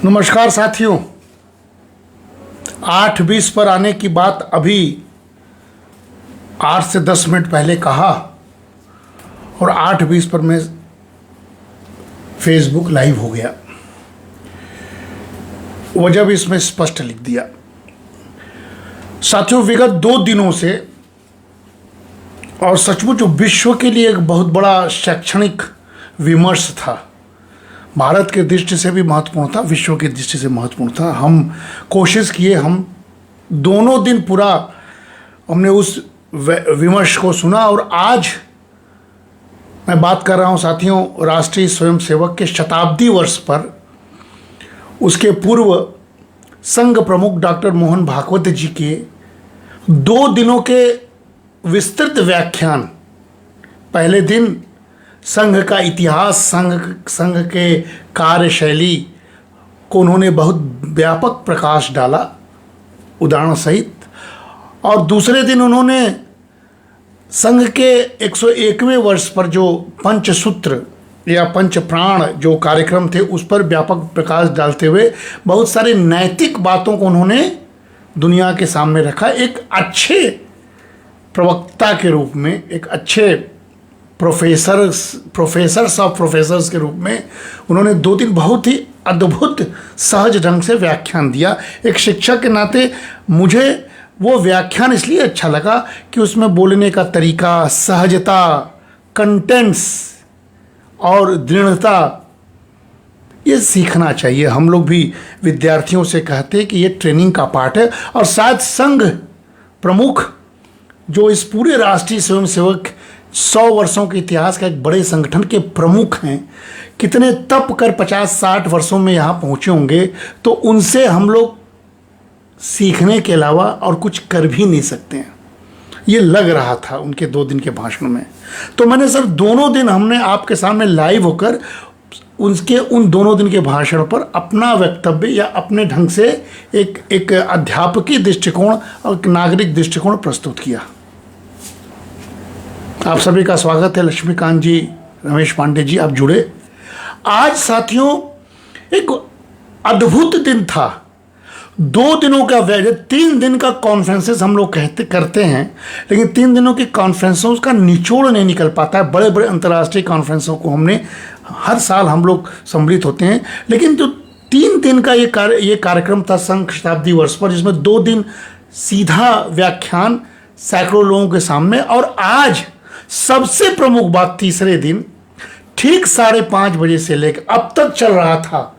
नमस्कार साथियों, 8:20 पर आने की बात अभी 8 से 10 मिनट पहले कहा और 8:20 पर मैं फेसबुक लाइव हो गया। वजह भी इसमें स्पष्ट लिख दिया। साथियों, विगत 2 दिनों से और सचमुच विश्व के लिए एक बहुत बड़ा शैक्षणिक विमर्श था। भारत के दृष्टि से भी महत्वपूर्ण था, विश्व की दृष्टि से महत्वपूर्ण था। हम कोशिश किए, हम दोनों दिन पूरा हमने उस विमर्श को सुना और आज मैं बात कर रहा हूं साथियों राष्ट्रीय स्वयंसेवक के शताब्दी वर्ष पर। उसके पूर्व संघ प्रमुख डॉक्टर मोहन भागवत जी के 2 दिनों के विस्तृत व्याख्यान। पहले दिन संघ का इतिहास, संघ के कार्यशैली को उन्होंने बहुत व्यापक प्रकाश डाला उदाहरण सहित, और दूसरे दिन उन्होंने संघ के 101वें वर्ष पर जो पंचसूत्र या पंच प्राण जो कार्यक्रम थे उस पर व्यापक प्रकाश डालते हुए बहुत सारे नैतिक बातों को उन्होंने दुनिया के सामने रखा। एक अच्छे प्रवक्ता के रूप में, एक अच्छे प्रोफेसर्स ऑफ प्रोफेसर्स के रूप में उन्होंने 2 दिन बहुत ही अद्भुत सहज ढंग से व्याख्यान दिया। एक शिक्षक के नाते मुझे वो व्याख्यान इसलिए अच्छा लगा कि उसमें बोलने का तरीका, सहजता, कंटेंट्स और दृढ़ता, ये सीखना चाहिए। हम लोग भी विद्यार्थियों से कहते हैं कि ये ट्रेनिंग का पार्ट है। और शायद संघ प्रमुख जो इस पूरे राष्ट्रीय स्वयंसेवक 100 वर्षों के इतिहास का एक बड़े संगठन के प्रमुख हैं, कितने तप कर 50-60 वर्षों में यहाँ पहुँचे होंगे, तो उनसे हम लोग सीखने के अलावा और कुछ कर भी नहीं सकते हैं। ये लग रहा था उनके 2 दिन के भाषण में। तो मैंने सर दोनों दिन हमने आपके सामने लाइव होकर उनके उन दोनों दिन के भाषण पर अपना वक्तव्य या अपने ढंग से एक अध्यापकीय दृष्टिकोण और एक नागरिक दृष्टिकोण प्रस्तुत किया। आप सभी का स्वागत है। लक्ष्मीकांत जी, रमेश पांडे जी, आप जुड़े। आज साथियों एक अद्भुत दिन था। 2 दिनों का 3 दिन का कॉन्फ्रेंसेस हम लोग करते हैं, लेकिन 3 दिनों की कॉन्फ्रेंसों का निचोड़ नहीं निकल पाता है। बड़े बड़े अंतर्राष्ट्रीय कॉन्फ्रेंसों को हमने हर साल हम लोग सम्मिलित होते हैं, लेकिन जो 3 दिन का ये कार्यक्रम था संघ शताब्दी वर्ष पर, जिसमें 2 दिन सीधा व्याख्यान सैकड़ों लोगों के सामने, और आज सबसे प्रमुख बात तीसरे दिन ठीक 5:30 बजे से लेकर अब तक चल रहा था।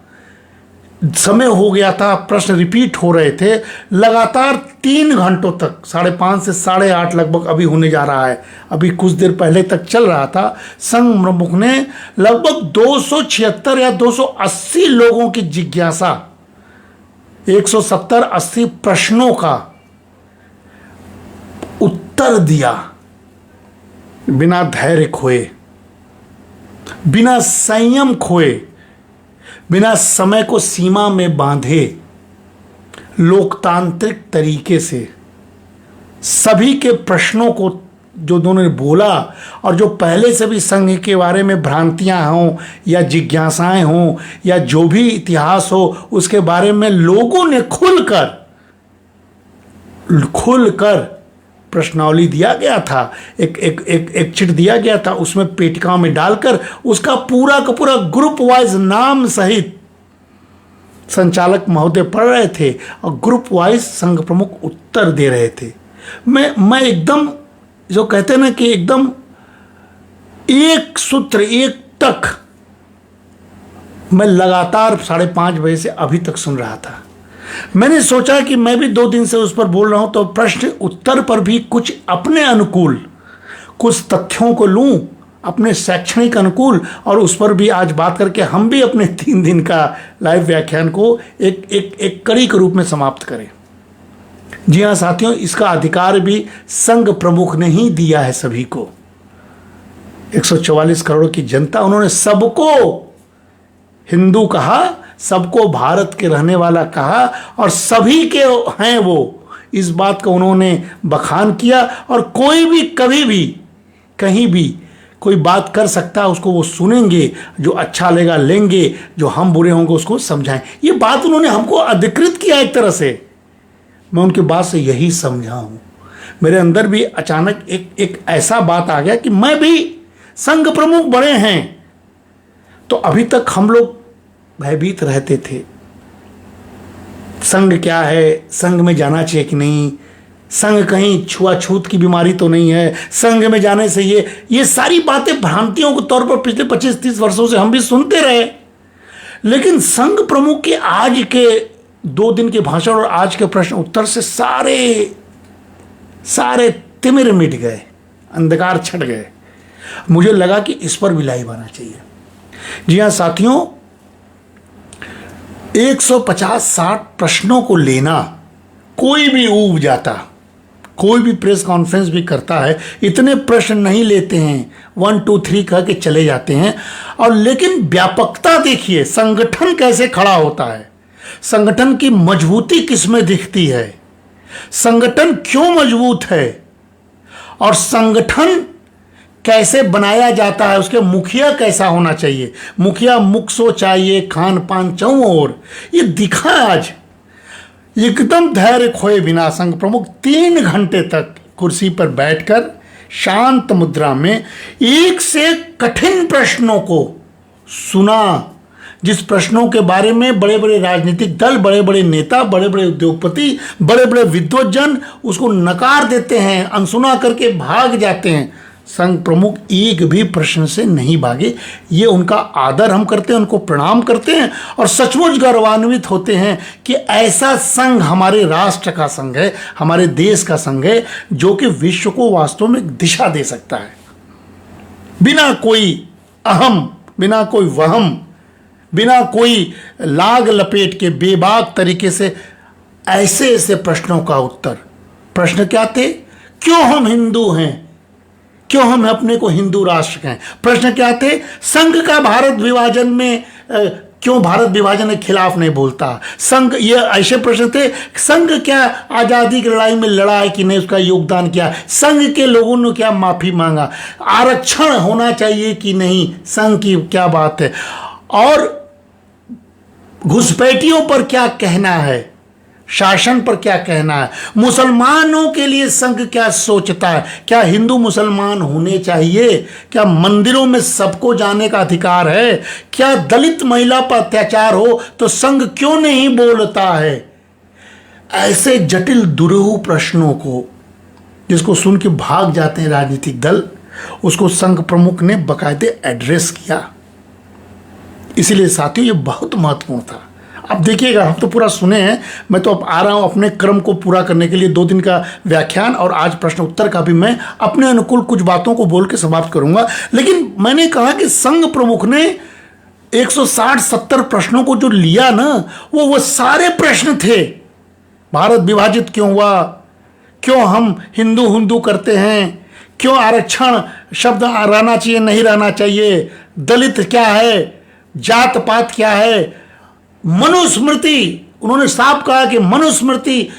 समय हो गया था, प्रश्न रिपीट हो रहे थे लगातार 3 घंटों तक, 5:30 से 8:30 लगभग अभी होने जा रहा है। अभी कुछ देर पहले तक चल रहा था। संघ प्रमुख ने लगभग 276 या 280 लोगों की जिज्ञासा, 170-80 प्रश्नों का उत्तर दिया, बिना धैर्य खोए, बिना संयम खोए, बिना समय को सीमा में बांधे, लोकतांत्रिक तरीके से सभी के प्रश्नों को जो उन्होंने बोला, और जो पहले से भी संघ के बारे में भ्रांतियां हों या जिज्ञासाएं हों या जो भी इतिहास हो, उसके बारे में लोगों ने खुलकर प्रश्नावली दिया गया था। एक चिट दिया गया था, उसमें पेटिकाओं में डालकर उसका पूरा का पूरा ग्रुप वाइज नाम सहित संचालक महोदय पढ़ रहे थे और ग्रुप वाइज संघ प्रमुख उत्तर दे रहे थे। मैं एकदम, जो कहते हैं ना कि एकदम एक सूत्र एक तक मैं लगातार 5:30 बजे से अभी तक सुन रहा था। मैंने सोचा कि मैं भी 2 दिन से उस पर बोल रहा हूं, तो प्रश्न उत्तर पर भी कुछ अपने अनुकूल कुछ तथ्यों को लूं, अपने शैक्षणिक अनुकूल, और उस पर भी आज बात करके हम भी अपने 3 दिन का लाइव व्याख्यान को एक कड़ी के रूप में समाप्त करें। जी हाँ साथियों, इसका अधिकार भी संघ प्रमुख ने ही दिया है सभी को। 144 करोड़ की जनता, उन्होंने सबको हिंदू कहा, सबको भारत के रहने वाला कहा, और सभी के हैं वो, इस बात का उन्होंने बखान किया। और कोई भी कभी भी कहीं भी कोई बात कर सकता है उसको वो सुनेंगे, जो अच्छा लगेगा लेंगे, जो हम बुरे होंगे उसको समझाएं। ये बात उन्होंने हमको अधिकृत किया एक तरह से। मैं उनकी बात से यही समझा हूँ। मेरे अंदर भी अचानक एक ऐसा बात आ गया कि मैं भी संघ प्रमुख बड़े हैं, तो अभी तक हम लोग भयभीत रहते थे। संघ क्या है, संघ में जाना चाहिए कि नहीं, संघ कहीं छुआछूत की बीमारी तो नहीं है, संघ में जाने से ये सारी बातें भ्रांतियों के तौर पर पिछले 25-30 वर्षों से हम भी सुनते रहे। लेकिन संघ प्रमुख के आज के 2 दिन के भाषण और आज के प्रश्न उत्तर से सारे तिमिर मिट गए, अंधकार छट गए। मुझे लगा कि इस पर भी लाइव आना चाहिए। जी हाँ साथियों, 150-60 प्रश्नों को लेना, कोई भी ऊब जाता, कोई भी प्रेस कॉन्फ्रेंस भी करता है, इतने प्रश्न नहीं लेते हैं, 1 2 3 कह के चले जाते हैं। और लेकिन व्यापकता देखिए, संगठन कैसे खड़ा होता है, संगठन की मजबूती किसमें दिखती है, संगठन क्यों मजबूत है, और संगठन कैसे बनाया जाता है, उसके मुखिया कैसा होना चाहिए, मुखिया मुखसो चाहिए, खान पान चौं और ये दिखा आज। एकदम धैर्य खोए बिना संघ प्रमुख 3 घंटे तक कुर्सी पर बैठकर शांत मुद्रा में एक से कठिन प्रश्नों को सुना, जिस प्रश्नों के बारे में बड़े बड़े राजनीतिक दल, बड़े बड़े नेता, बड़े बड़े उद्योगपति, बड़े बड़े विद्वज्जन उसको नकार देते हैं, अनसुना करके भाग जाते हैं। संघ प्रमुख एक भी प्रश्न से नहीं भागे। ये उनका आदर हम करते हैं, उनको प्रणाम करते हैं और सचमुच गौरवान्वित होते हैं कि ऐसा संघ हमारे राष्ट्र का संघ है, हमारे देश का संघ है, जो कि विश्व को वास्तव में दिशा दे सकता है, बिना कोई अहम, बिना कोई वहम, बिना कोई लाग लपेट के बेबाक तरीके से ऐसे ऐसे प्रश्नों का उत्तर। प्रश्न क्या थे? क्यों हम हिंदू हैं, क्यों हम अपने को हिंदू राष्ट्र कहें। प्रश्न क्या थे? संघ का भारत विभाजन में क्यों भारत विभाजन के खिलाफ नहीं बोलता संघ। ये ऐसे प्रश्न थे। संघ क्या आज़ादी की लड़ाई में लड़ा है कि नहीं, उसका योगदान क्या, संघ के लोगों ने क्या माफी मांगा, आरक्षण होना चाहिए कि नहीं, संघ की क्या बात है, और घुसपैठियों पर क्या कहना है, शासन पर क्या कहना है, मुसलमानों के लिए संघ क्या सोचता है, क्या हिंदू मुसलमान होने चाहिए, क्या मंदिरों में सबको जाने का अधिकार है, क्या दलित महिला पर अत्याचार हो तो संघ क्यों नहीं बोलता है। ऐसे जटिल दुरूह प्रश्नों को जिसको सुन के भाग जाते हैं राजनीतिक दल, उसको संघ प्रमुख ने बाकायदे एड्रेस किया। इसीलिए साथियों ये बहुत महत्वपूर्ण था। अब देखिएगा, हम तो पूरा सुने हैं, मैं तो अब आ रहा हूँ अपने क्रम को पूरा करने के लिए। 2 दिन का व्याख्यान और आज प्रश्न उत्तर का भी मैं अपने अनुकूल कुछ बातों को बोल के समाप्त करूंगा। लेकिन मैंने कहा कि संघ प्रमुख ने 160-70 प्रश्नों को जो लिया ना, वो सारे प्रश्न थे। भारत विभाजित क्यों हुआ, क्यों हम हिंदू हिंदू करते हैं, क्यों आरक्षण शब्द रहना चाहिए नहीं रहना चाहिए, दलित क्या है, जात पात क्या है, मनुस्मृति, उन्होंने साफ कहा कि मनुस्मृति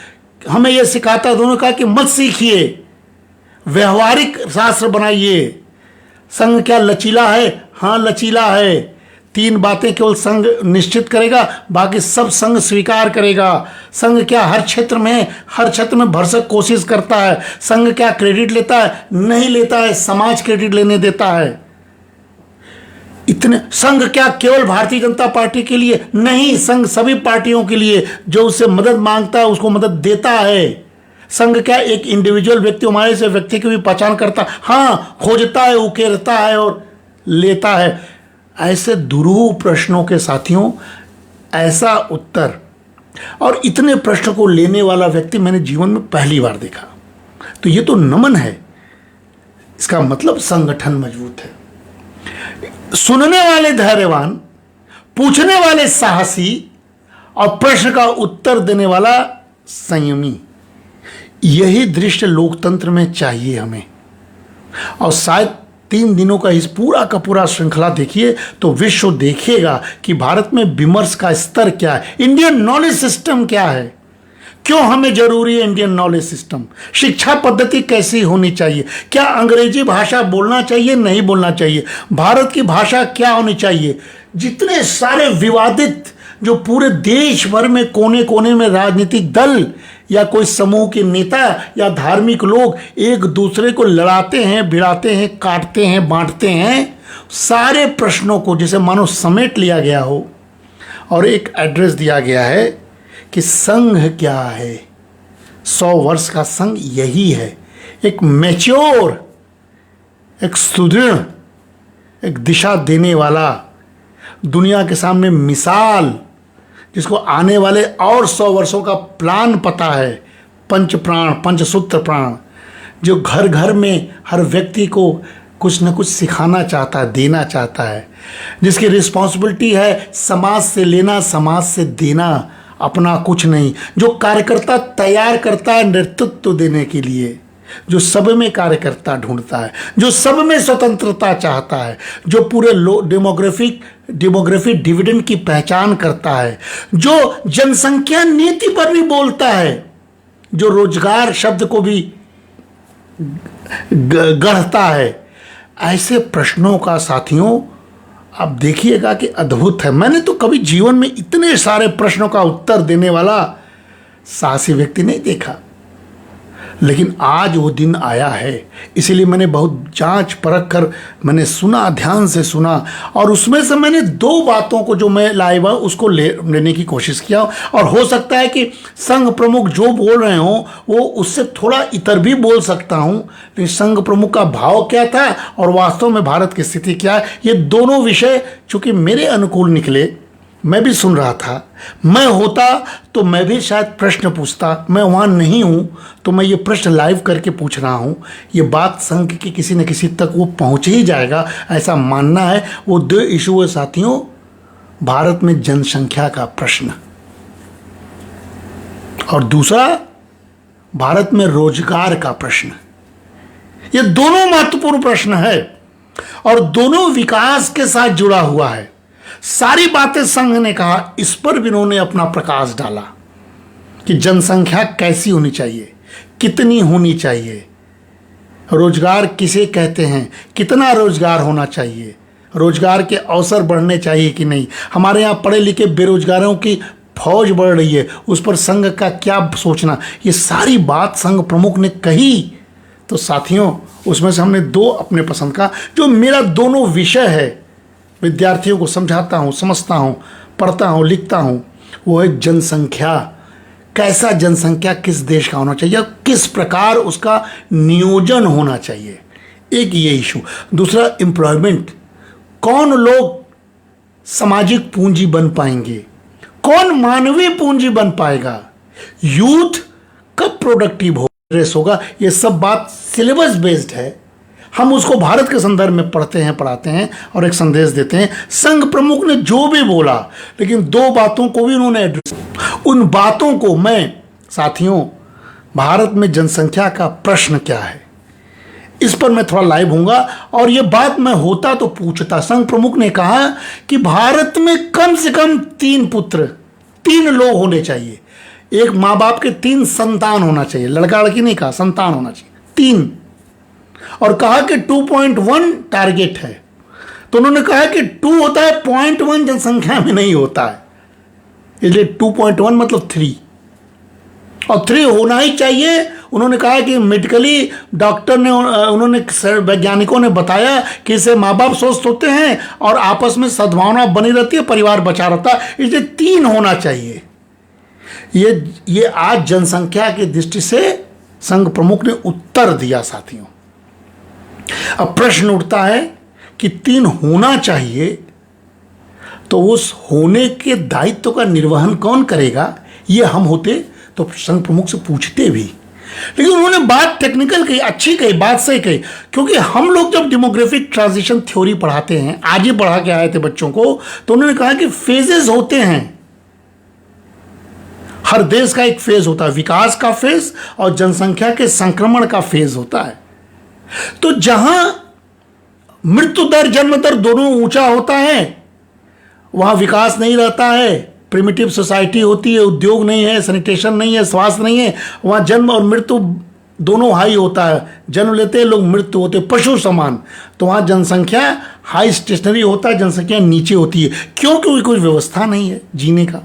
हमें यह सिखाता है। दोनों कहा कि मत सीखिए, व्यवहारिक शास्त्र बनाइए। संघ क्या लचीला है? हाँ लचीला है। 3 बातें केवल संघ निश्चित करेगा, बाकी सब संघ स्वीकार करेगा। संघ क्या हर क्षेत्र में भरसक कोशिश करता है। संघ क्या क्रेडिट लेता है? नहीं लेता है, समाज क्रेडिट लेने देता है। इतने संघ क्या केवल भारतीय जनता पार्टी के लिए? नहीं, संघ सभी पार्टियों के लिए, जो उससे मदद मांगता है उसको मदद देता है। संघ क्या एक इंडिविजुअल व्यक्ति, हमारे से व्यक्ति की भी पहचान करता, हाँ खोजता है, उकेरता है और लेता है। ऐसे दुरूह प्रश्नों के साथियों ऐसा उत्तर और इतने प्रश्न को लेने वाला व्यक्ति मैंने जीवन में पहली बार देखा। तो ये तो नमन है। इसका मतलब संगठन मजबूत है, सुनने वाले धैर्यवान, पूछने वाले साहसी और प्रश्न का उत्तर देने वाला संयमी। यही दृश्य लोकतंत्र में चाहिए हमें। और शायद 3 दिनों का इस पूरा का पूरा श्रृंखला देखिए तो विश्व देखेगा कि भारत में विमर्श का स्तर क्या है, इंडियन नॉलेज सिस्टम क्या है, क्यों हमें जरूरी है इंडियन नॉलेज सिस्टम, शिक्षा पद्धति कैसी होनी चाहिए, क्या अंग्रेजी भाषा बोलना चाहिए नहीं बोलना चाहिए, भारत की भाषा क्या होनी चाहिए। जितने सारे विवादित जो पूरे देश भर में कोने कोने में राजनीतिक दल या कोई समूह के नेता या धार्मिक लोग एक दूसरे को लड़ाते हैं, भिड़ाते हैं, काटते हैं, बांटते हैं, सारे प्रश्नों को जैसे मानो समेट लिया गया हो और एक एड्रेस दिया गया है कि संघ क्या है। 100 वर्ष का संघ यही है, एक मैच्योर, एक सुदृढ़, एक दिशा देने वाला, दुनिया के सामने मिसाल, जिसको आने वाले और 100 वर्षों का प्लान पता है, पंच प्राण, पंचसूत्र प्राण, जो घर घर में हर व्यक्ति को कुछ न कुछ सिखाना चाहता है, देना चाहता है, जिसकी रिस्पॉन्सिबिलिटी है समाज से लेना, समाज से देना, अपना कुछ नहीं, जो कार्यकर्ता तैयार करता है नेतृत्व देने के लिए, जो सब में कार्यकर्ता ढूंढता है, जो सब में स्वतंत्रता चाहता है, जो पूरे डेमोग्राफी डिविडेंड की पहचान करता है, जो जनसंख्या नीति पर भी बोलता है, जो रोजगार शब्द को भी गढ़ता है। ऐसे प्रश्नों का साथियों आप देखिएगा कि अद्भुत है। मैंने तो कभी जीवन में इतने सारे प्रश्नों का उत्तर देने वाला साहसी व्यक्ति नहीं देखा, लेकिन आज वो दिन आया है। इसीलिए मैंने बहुत जांच परख कर मैंने सुना, ध्यान से सुना, और उसमें से मैंने 2 बातों को जो मैं लाइव उसको लेने की कोशिश किया। और हो सकता है कि संघ प्रमुख जो बोल रहे हों वो उससे थोड़ा इतर भी बोल सकता हूं, लेकिन संघ प्रमुख का भाव क्या था और वास्तव में भारत की स्थिति क्या है, ये दोनों विषय चूंकि मेरे अनुकूल निकले, मैं भी सुन रहा था। मैं होता तो मैं भी शायद प्रश्न पूछता, मैं वहाँ नहीं हूँ तो मैं ये प्रश्न लाइव करके पूछ रहा हूँ। ये बात संघ की किसी न किसी तक वो पहुँच ही जाएगा, ऐसा मानना है। वो 2 इशू है साथियों, भारत में जनसंख्या का प्रश्न और दूसरा भारत में रोजगार का प्रश्न। ये दोनों महत्वपूर्ण प्रश्न है और दोनों विकास के साथ जुड़ा हुआ है। सारी बातें संघ ने कहा, इस पर भी उन्होंने अपना प्रकाश डाला कि जनसंख्या कैसी होनी चाहिए, कितनी होनी चाहिए, रोजगार किसे कहते हैं, कितना रोजगार होना चाहिए, रोजगार के अवसर बढ़ने चाहिए कि नहीं। हमारे यहाँ पढ़े लिखे बेरोजगारों की फौज बढ़ रही है, उस पर संघ का क्या सोचना। ये सारी बात संघ प्रमुख ने कही। तो साथियों उसमें से हमने 2 अपने पसंद का, जो मेरा दोनों विषय है, विद्यार्थियों को समझाता हूँ, समझता हूँ, पढ़ता हूँ, लिखता हूँ, वो है जनसंख्या। कैसा जनसंख्या किस देश का होना चाहिए, किस प्रकार उसका नियोजन होना चाहिए, एक ये इशू। दूसरा एम्प्लॉयमेंट, कौन लोग सामाजिक पूंजी बन पाएंगे, कौन मानवीय पूंजी बन पाएगा, यूथ कब प्रोडक्टिव होगा। ये सब बात सिलेबस बेस्ड है, हम उसको भारत के संदर्भ में पढ़ते हैं, पढ़ाते हैं और एक संदेश देते हैं। संघ प्रमुख ने जो भी बोला, लेकिन 2 बातों को भी उन्होंने एड्रेस, उन बातों को मैं साथियों, भारत में जनसंख्या का प्रश्न क्या है, इस पर मैं थोड़ा लाइव हूँगा। और ये बात मैं होता तो पूछता। संघ प्रमुख ने कहा कि भारत में कम से कम 3 पुत्र, 3 लोग होने चाहिए, एक माँ बाप के 3 संतान होना चाहिए, लड़का लड़की नहीं कहा, संतान होना चाहिए 3। और कहा कि 2.1 टारगेट है। तो उन्होंने कहा कि 2 होता है, 0.1 जनसंख्या में नहीं होता है, इसलिए 2.1 मतलब 3, और 3 होना ही चाहिए। उन्होंने कहा कि मेडिकली डॉक्टर ने, उन्होंने वैज्ञानिकों ने बताया कि इससे माँ बाप स्वस्थ होते हैं और आपस में सद्भावना बनी रहती है, परिवार बचा रहता है, इसलिए 3 होना चाहिए। ये आज जनसंख्या की दृष्टि से संघ प्रमुख ने उत्तर दिया साथियों। अब प्रश्न उठता है कि 3 होना चाहिए, तो उस होने के दायित्व का निर्वहन कौन करेगा। ये हम होते तो संघ प्रमुख से पूछते भी, लेकिन उन्होंने बात टेक्निकल कही, अच्छी कही, बात सही कही। क्योंकि हम लोग जब डेमोग्राफिक ट्रांजिशन थ्योरी पढ़ाते हैं, आज ही पढ़ा के आए थे बच्चों को, तो उन्होंने कहा कि फेजेस होते हैं, हर देश का एक फेज होता है, विकास का फेज और जनसंख्या के संक्रमण का फेज होता है। तो जहां मृत्यु दर, जन्म दर दोनों ऊंचा होता है, वहां विकास नहीं रहता है, प्रिमिटिव सोसाइटी होती है, उद्योग नहीं है, सैनिटेशन नहीं है, स्वास्थ्य नहीं है, वहाँ जन्म और मृत्यु दोनों हाई होता है। जन्म लेते हैं लोग, मृत्यु होते हैं पशु समान। तो वहाँ जनसंख्या हाई स्टेशनरी होता है, जनसंख्या नीचे होती है। क्यों? क्योंकि कोई व्यवस्था नहीं है जीने का।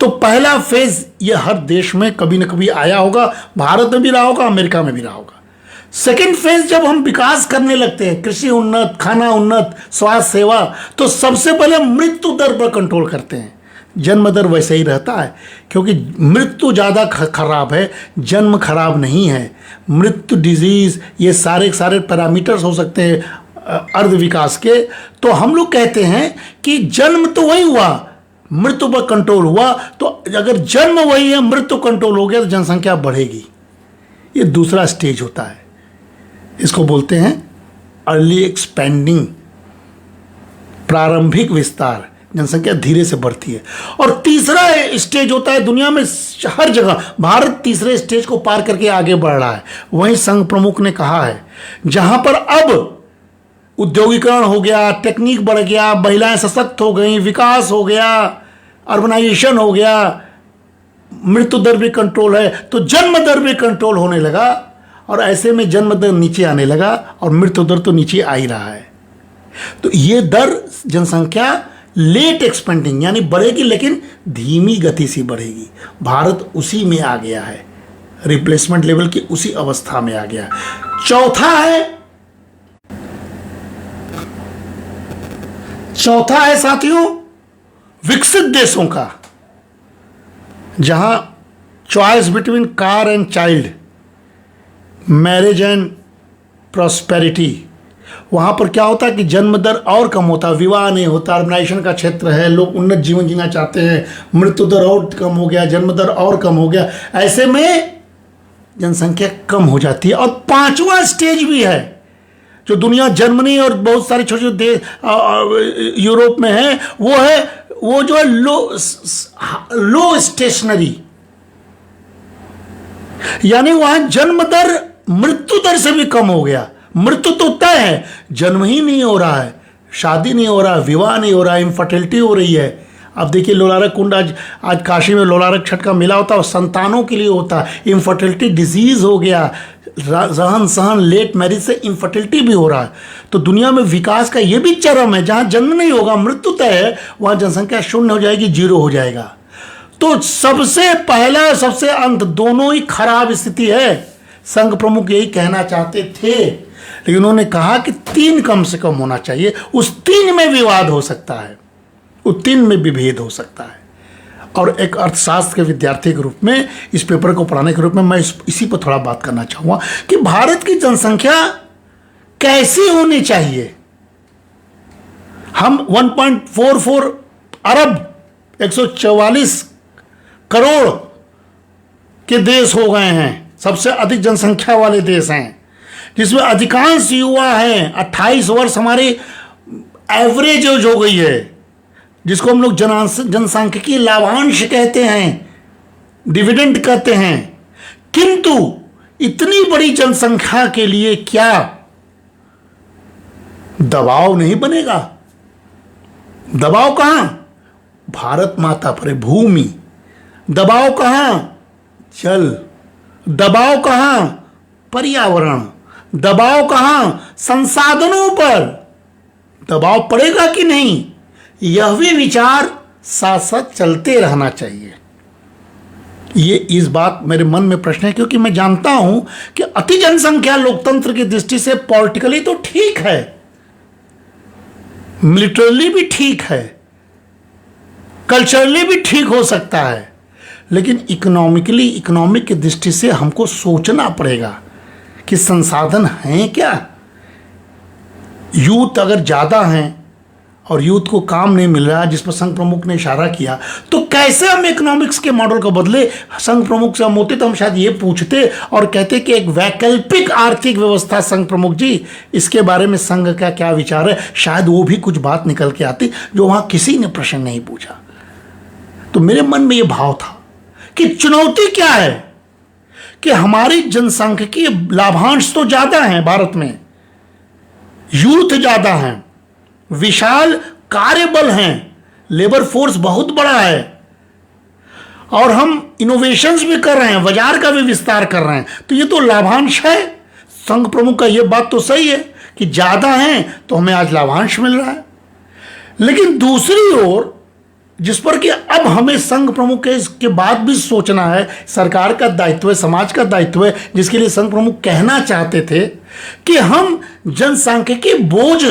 तो पहला फेज ये हर देश में कभी ना कभी आया होगा, भारत में भी रहा होगा, अमेरिका में भी रहा होगा। सेकेंड फेज जब हम विकास करने लगते हैं, कृषि उन्नत, खाना उन्नत, स्वास्थ्य सेवा, तो सबसे पहले मृत्यु दर पर कंट्रोल करते हैं। जन्म दर वैसे ही रहता है, क्योंकि मृत्यु ज़्यादा खराब है, जन्म खराब नहीं है। मृत्यु, डिजीज, ये सारे पैरामीटर्स हो सकते हैं अर्ध विकास के। तो हम लोग कहते हैं कि जन्म तो वही हुआ, मृत्यु पर कंट्रोल हुआ। तो अगर जन्म वही है, मृत्यु कंट्रोल हो गया, तो जनसंख्या बढ़ेगी। ये दूसरा स्टेज होता है, इसको बोलते हैं अर्ली एक्सपेंडिंग, प्रारंभिक विस्तार। जनसंख्या धीरे से बढ़ती है। और तीसरा स्टेज होता है, दुनिया में हर जगह, भारत तीसरे स्टेज को पार करके आगे बढ़ रहा है। वहीं संघ प्रमुख ने कहा है, जहां पर अब उद्योगीकरण हो गया, टेक्निक बढ़ गया, महिलाएं सशक्त हो गई, विकास हो गया, अर्बनाइजेशन हो गया, मृत्यु दर भी कंट्रोल है, तो जन्म दर भी कंट्रोल होने लगा। और ऐसे में जन्म दर नीचे आने लगा और मृत्यु दर तो नीचे आ ही रहा है। तो ये दर, जनसंख्या लेट एक्सपेंडिंग, यानी बढ़ेगी लेकिन धीमी गति से बढ़ेगी। भारत उसी में आ गया है, रिप्लेसमेंट लेवल की उसी अवस्था में आ गया। चौथा है साथियों, विकसित देशों का, जहां choice between car and child, marriage and prosperity, वहाँ पर क्या होता है कि जन्म दर और कम होता, विवाह नहीं होता, अर्बनाइजेशन का क्षेत्र है, लोग उन्नत जीवन जीना चाहते हैं, मृत्यु दर और कम हो गया, जन्म दर और कम हो गया। ऐसे में जनसंख्या कम हो जाती है। और पांचवा स्टेज भी है, जो दुनिया, जर्मनी और बहुत सारे छोटे छोटे देश यूरोप में है, वो जो है लो स्टेशनरी, यानी वहां जन्म दर मृत्यु दर से भी कम हो गया। मृत्यु तो तय है, जन्म ही नहीं हो रहा है, शादी नहीं हो रहा, विवाह नहीं हो रहा, इनफर्टिलिटी हो रही है। अब देखिए लोलारक कुंड, आज काशी में लोलारक छठ का मेला होता है, और संतानों के लिए होता है। इनफर्टिलिटी डिजीज हो गया, रहन सहन, लेट मैरिज से इनफर्टिलिटी भी हो रहा है। तो दुनिया में विकास का ये भी चरम है, जहां जन्म नहीं होगा, मृत्यु तय है, वहां जनसंख्या शून्य हो जाएगी, जीरो हो जाएगा। तो सबसे पहला, सबसे अंत, दोनों ही खराब स्थिति है। संघ प्रमुख यही कहना चाहते थे, लेकिन उन्होंने कहा कि 3 कम से कम होना चाहिए। उस 3 में विवाद हो सकता है, उस 3 में विभेद हो सकता है। और एक अर्थशास्त्र के विद्यार्थी के रूप में, इस पेपर को पढ़ाने के रूप में, मैं इसी पर थोड़ा बात करना चाहूँगा कि भारत की जनसंख्या कैसी होनी चाहिए। हम 1.44 अरब 144 करोड़ के देश हो गए हैं, सबसे अधिक जनसंख्या वाले देश हैं, जिसमें अधिकांश युवा हैं। 28 वर्ष हमारी एवरेज एज हो गई है, जिसको हम लोग जनसांख्यिकीय लाभांश कहते हैं, डिविडेंड कहते हैं। किंतु इतनी बड़ी जनसंख्या के लिए क्या दबाव नहीं बनेगा? दबाव कहां? भारत माता पर, भूमि। दबाव कहां? जल। दबाव कहां? पर्यावरण। दबाव कहां? संसाधनों पर। दबाव पड़ेगा कि नहीं, यह भी विचार साथ साथ चलते रहना चाहिए। ये इस बात मेरे मन में प्रश्न है, क्योंकि मैं जानता हूं कि अति जनसंख्या लोकतंत्र की दृष्टि से पॉलिटिकली तो ठीक है, मिलिटरली भी ठीक है, कल्चरली भी ठीक हो सकता है, लेकिन इकोनॉमिकली, इकोनॉमिक की दृष्टि से हमको सोचना पड़ेगा कि संसाधन हैं क्या। यूथ अगर ज़्यादा हैं और यूथ को काम नहीं मिल रहा, जिस पर संघ प्रमुख ने इशारा किया, तो कैसे हम इकोनॉमिक्स के मॉडल को बदले? संघ प्रमुख से हम होते तो हम शायद ये पूछते और कहते कि एक वैकल्पिक आर्थिक व्यवस्था, संघ प्रमुख जी इसके बारे में संघ का क्या विचार है, शायद वो भी कुछ बात निकल के आती जो वहाँ किसी ने प्रश्न नहीं पूछा। तो मेरे मन में ये भाव था कि चुनौती क्या है कि हमारी जनसांख्यिकीय लाभांश तो ज़्यादा हैं भारत में, यूथ ज़्यादा हैं, विशाल कार्यबल हैं, लेबर फोर्स बहुत बड़ा है, और हम इनोवेशंस भी कर रहे हैं, बाजार का भी विस्तार कर रहे हैं, तो ये तो लाभांश है संघ प्रमुख का। ये बात तो सही है कि ज़्यादा हैं तो हमें आज लाभांश मिल रहा है। लेकिन दूसरी ओर जिस पर कि अब हमें संघ प्रमुख के इसके बाद भी सोचना है, सरकार का दायित्व है, समाज का दायित्व है, जिसके लिए संघ प्रमुख कहना चाहते थे कि हम जनसांख्यिकी बोझ,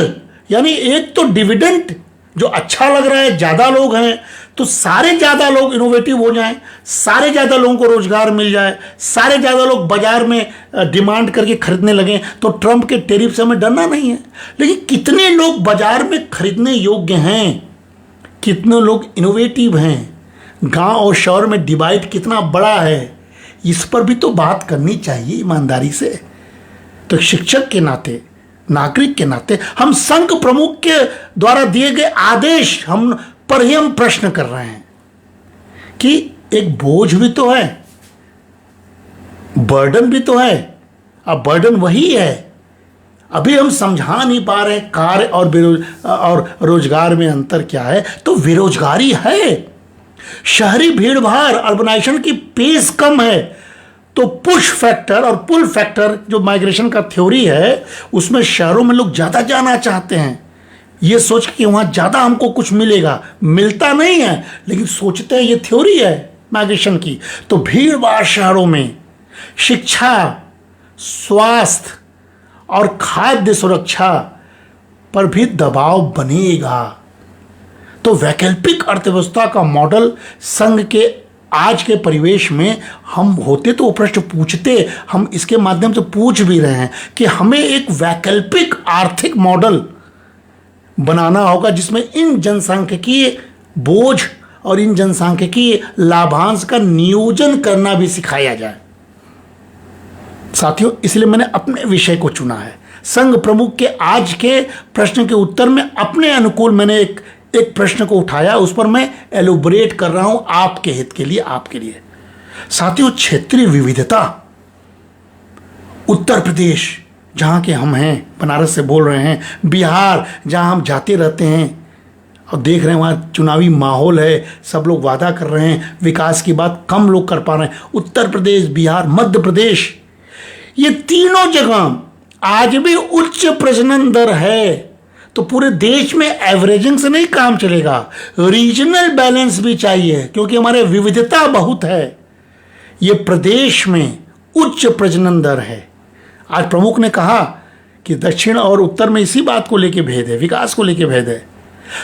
यानी एक तो डिविडेंड जो अच्छा लग रहा है, ज़्यादा लोग हैं तो सारे ज़्यादा लोग इनोवेटिव हो जाएं, सारे ज़्यादा लोगों को रोजगार मिल जाए, सारे ज़्यादा लोग बाजार में डिमांड करके खरीदने लगें, तो ट्रंप के टैरिफ से हमें डरना नहीं है। लेकिन कितने लोग बाजार में खरीदने योग्य हैं, कितने लोग इनोवेटिव हैं, गांव और शहर में डिवाइड कितना बड़ा है, इस पर भी तो बात करनी चाहिए ईमानदारी से। तो शिक्षक के नाते, नागरिक के नाते हम संघ प्रमुख के द्वारा दिए गए आदेश हम पर ही हम प्रश्न कर रहे हैं कि एक बोझ भी तो है, बर्डन भी तो है। अब बर्डन वही है, अभी हम समझा नहीं पा रहे कार्य और रोजगार में अंतर क्या है। तो बेरोजगारी है, शहरी भीड़ भाड़, अर्बनाइजेशन की पेस कम है, तो पुश फैक्टर और पुल फैक्टर जो माइग्रेशन का थ्योरी है, उसमें शहरों में लोग ज़्यादा जाना चाहते हैं, ये सोच के वहाँ ज़्यादा हमको कुछ मिलेगा, मिलता नहीं है, लेकिन सोचते हैं, ये थ्योरी है माइग्रेशन की। तो भीड़ भाड़ शहरों में शिक्षा, स्वास्थ्य और खाद्य सुरक्षा पर भी दबाव बनेगा। तो वैकल्पिक अर्थव्यवस्था का मॉडल संघ के आज के परिवेश में हम होते तो वो प्रश्न पूछते, हम इसके माध्यम से पूछ भी रहे हैं कि हमें एक वैकल्पिक आर्थिक मॉडल बनाना होगा जिसमें इन जनसांख्यिकीय बोझ और इन जनसांख्यिकीय लाभांश का नियोजन करना भी सिखाया जाए। साथियों, इसलिए मैंने अपने विषय को चुना है। संघ प्रमुख के आज के प्रश्न के उत्तर में अपने अनुकूल मैंने एक प्रश्न को उठाया, उस पर मैं एलोबरेट कर रहा हूं आपके हित के लिए, आपके लिए। साथियों, क्षेत्रीय विविधता, उत्तर प्रदेश जहां के हम हैं, बनारस से बोल रहे हैं, बिहार जहां हम जाते रहते हैं और देख रहे हैं वहाँ चुनावी माहौल है, सब लोग वादा कर रहे हैं, विकास की बात कम लोग कर पा रहे हैं। उत्तर प्रदेश, बिहार, मध्य प्रदेश, ये तीनों जगह आज भी उच्च प्रजनन दर है। तो पूरे देश में एवरेजिंग से नहीं काम चलेगा, रीजनल बैलेंस भी चाहिए, क्योंकि हमारे विविधता बहुत है। ये प्रदेश में उच्च प्रजनन दर है। आज प्रमुख ने कहा कि दक्षिण और उत्तर में इसी बात को लेके भेद है, विकास को लेके भेद है।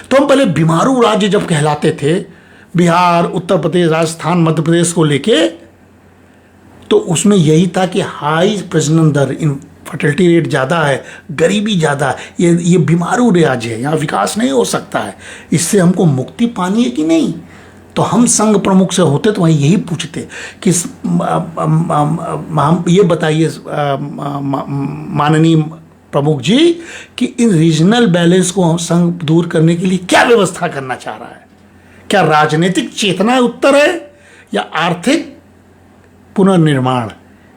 तो हम पहले बीमारू राज्य जब कहलाते थे, बिहार, उत्तर प्रदेश, राजस्थान, मध्य प्रदेश को लेके, तो उसमें यही था कि हाई प्रजनन दर, फर्टिलिटी रेट ज़्यादा है, गरीबी ज़्यादा है, ये बीमारू राज्य है, यहाँ विकास नहीं हो सकता है, इससे हमको मुक्ति पानी है कि नहीं। तो हम संघ प्रमुख से होते तो वहीं यही पूछते कि ये बताइए माननीय प्रमुख जी कि इन रीजनल बैलेंस को हम संघ दूर करने के लिए क्या व्यवस्था करना चाह रहा है। क्या राजनीतिक चेतना उत्तर है या आर्थिक पुनर्निर्माण,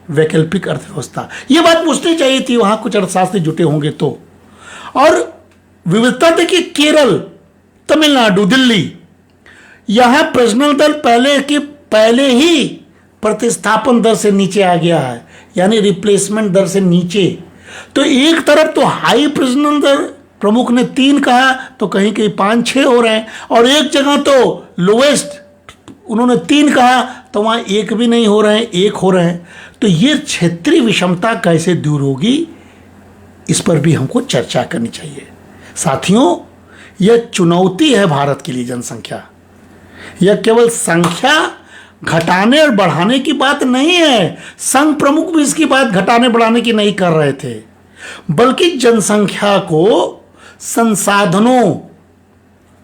वैकल्पिक अर्थव्यवस्था? ये बात पूछनी चाहिए थी, वहां कुछ अर्थशास्त्री जुटे होंगे तो। और विविधता देखिए, केरल, तमिलनाडु, दिल्ली, यहां प्रजनन दर पहले ही प्रतिस्थापन दर से नीचे आ गया है, यानी रिप्लेसमेंट दर से नीचे। तो एक तरफ तो हाई प्रजनन दर, प्रमुख ने 3 कहा, तो कहीं कहीं 5-6 हो रहे हैं, और एक जगह तो लोवेस्ट उन्होंने 3 कहा, तो वहाँ 1 भी नहीं हो रहे हैं, 1 हो रहे हैं। तो ये क्षेत्रीय विषमता कैसे दूर होगी, इस पर भी हमको चर्चा करनी चाहिए। साथियों, यह चुनौती है भारत के लिए जनसंख्या। यह केवल संख्या घटाने और बढ़ाने की बात नहीं है, संघ प्रमुख भी इसकी बात घटाने बढ़ाने की नहीं कर रहे थे, बल्कि जनसंख्या को संसाधनों,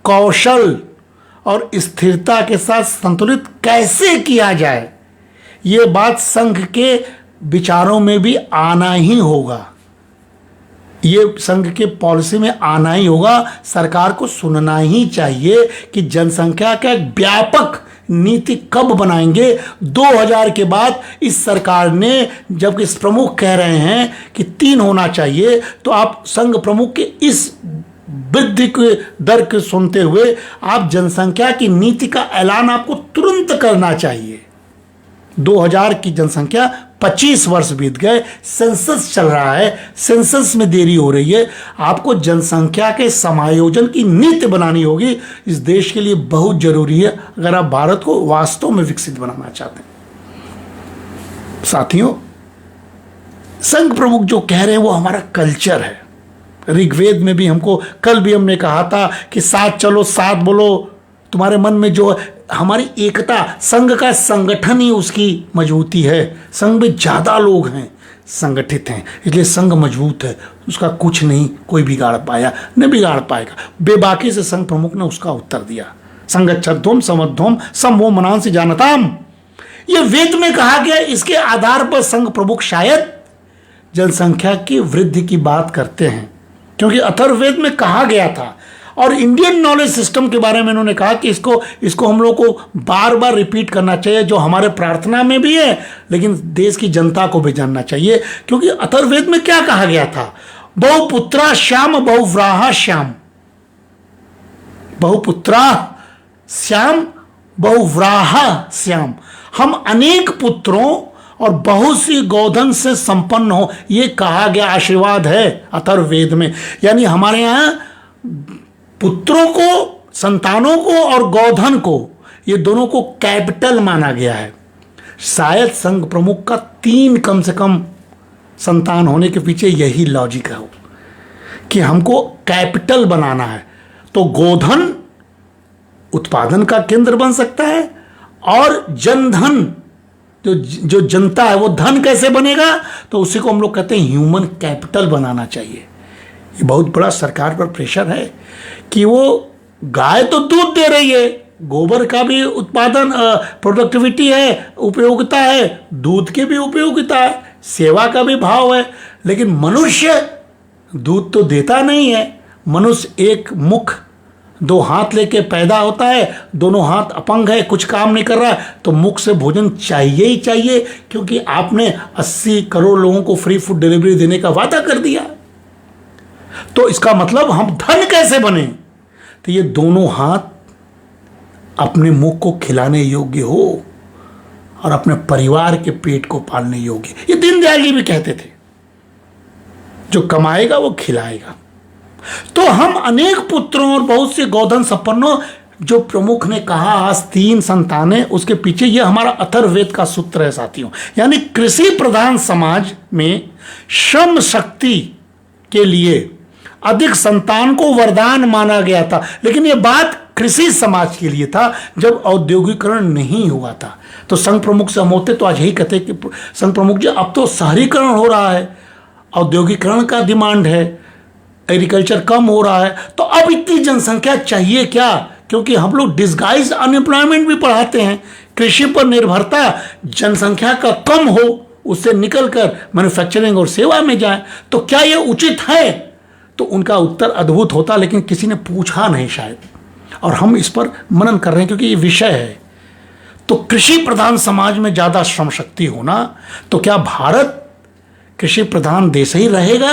कौशल और स्थिरता के साथ संतुलित कैसे किया जाए, ये बात संघ के विचारों में भी आना ही होगा, ये संघ के पॉलिसी में आना ही होगा। सरकार को सुनना ही चाहिए कि जनसंख्या का एक व्यापक नीति कब बनाएंगे। 2000 के बाद इस सरकार ने, जबकि इस प्रमुख कह रहे हैं कि 3 होना चाहिए, तो आप संघ प्रमुख के इस वृद्धि के दर को सुनते हुए आप जनसंख्या की नीति का ऐलान आपको तुरंत करना चाहिए। 2000 की जनसंख्या 25 वर्ष बीत गए, सेंसस चल रहा है, सेंसस में देरी हो रही है। आपको जनसंख्या के समायोजन की नीति बनानी होगी। इस देश के लिए बहुत जरूरी है अगर आप भारत को वास्तव में विकसित बनाना चाहते हैं। साथियों, संघ प्रमुख जो कह रहे हैं वो हमारा कल्चर है। ऋग्वेद में भी हमको, कल भी हमने कहा था कि साथ चलो साथ बोलो, तुम्हारे मन में जो हमारी एकता, संघ का संगठन ही उसकी मजबूती है। संघ में ज़्यादा लोग हैं, संगठित हैं, इसलिए संघ मजबूत है। उसका कुछ नहीं कोई बिगाड़ पाया, न बिगाड़ पाएगा। बेबाकी से संघ प्रमुख ने उसका उत्तर दिया, संगच्छध्वम समध्वम समो मनांसि जानताम। ये वेद में कहा गया, इसके आधार पर संघ प्रमुख शायद जनसंख्या की वृद्धि की बात करते हैं, क्योंकि अथर्ववेद में कहा गया था। और इंडियन नॉलेज सिस्टम के बारे में उन्होंने कहा कि इसको हम लोग को बार बार रिपीट करना चाहिए, जो हमारे प्रार्थना में भी है, लेकिन देश की जनता को भी जानना चाहिए। क्योंकि अथर्ववेद में क्या कहा गया था? बहुपुत्रा श्याम बहुव्राहा श्याम, बहुपुत्रा श्याम बहुव्राहा श्याम। हम अनेक पुत्रों और बहुत सी गोधन से संपन्न हो, ये कहा गया आशीर्वाद है अथर्ववेद में। यानी हमारे यहाँ पुत्रों को, संतानों को और गोधन को, ये दोनों को कैपिटल माना गया है। शायद संघ प्रमुख का 3 कम से कम संतान होने के पीछे यही लॉजिक है कि हमको कैपिटल बनाना है। तो गोधन उत्पादन का केंद्र बन सकता है, और जनधन, जो जनता है वो धन कैसे बनेगा? तो उसी को हम लोग कहते हैं ह्यूमन कैपिटल बनाना चाहिए। ये बहुत बड़ा सरकार पर प्रेशर है कि वो, गाय तो दूध दे रही है, गोबर का भी उत्पादन प्रोडक्टिविटी है, उपयोगिता है, दूध की भी उपयोगिता है, सेवा का भी भाव है, लेकिन मनुष्य दूध तो देता नहीं है। मनुष्य एक मुख 2 हाथ लेके पैदा होता है, दोनों हाथ अपंग है, कुछ काम नहीं कर रहा है, तो मुख से भोजन चाहिए ही चाहिए, क्योंकि आपने 80 करोड़ लोगों को फ्री फूड डिलीवरी देने का वादा कर दिया। तो इसका मतलब हम धन कैसे बने? तो ये दोनों हाथ अपने मुख को खिलाने योग्य हो और अपने परिवार के पेट को पालने योग्य। ये दीनदयाल जी भी कहते थे, जो कमाएगा वो खिलाएगा। तो हम अनेक पुत्रों और बहुत से गोधन संपन्नों, जो प्रमुख ने कहा आज 3 संतानें, उसके पीछे यह हमारा अथर्ववेद का सूत्र है साथियों। यानी कृषि प्रधान समाज में श्रम शक्ति के लिए अधिक संतान को वरदान माना गया था, लेकिन यह बात कृषि समाज के लिए था जब औद्योगिकरण नहीं हुआ था। तो संघ प्रमुख से हम होते तो आज यही कहते कि संघ प्रमुख जी, अब तो शहरीकरण हो रहा है, औद्योगिकरण का डिमांड है, एग्रीकल्चर कम हो रहा है, तो अब इतनी जनसंख्या चाहिए क्या? क्योंकि हम लोग डिस्गाइज अनएम्प्लॉयमेंट भी पढ़ाते हैं। कृषि पर निर्भरता जनसंख्या का कम हो, उससे निकलकर मैन्युफैक्चरिंग और सेवा में जाए, तो क्या ये उचित है? तो उनका उत्तर अद्भुत होता, लेकिन किसी ने पूछा नहीं शायद, और हम इस पर मनन कर रहे हैं क्योंकि ये विषय है। तो कृषि प्रधान समाज में ज़्यादा श्रम शक्ति होना, तो क्या भारत कृषि प्रधान देश ही रहेगा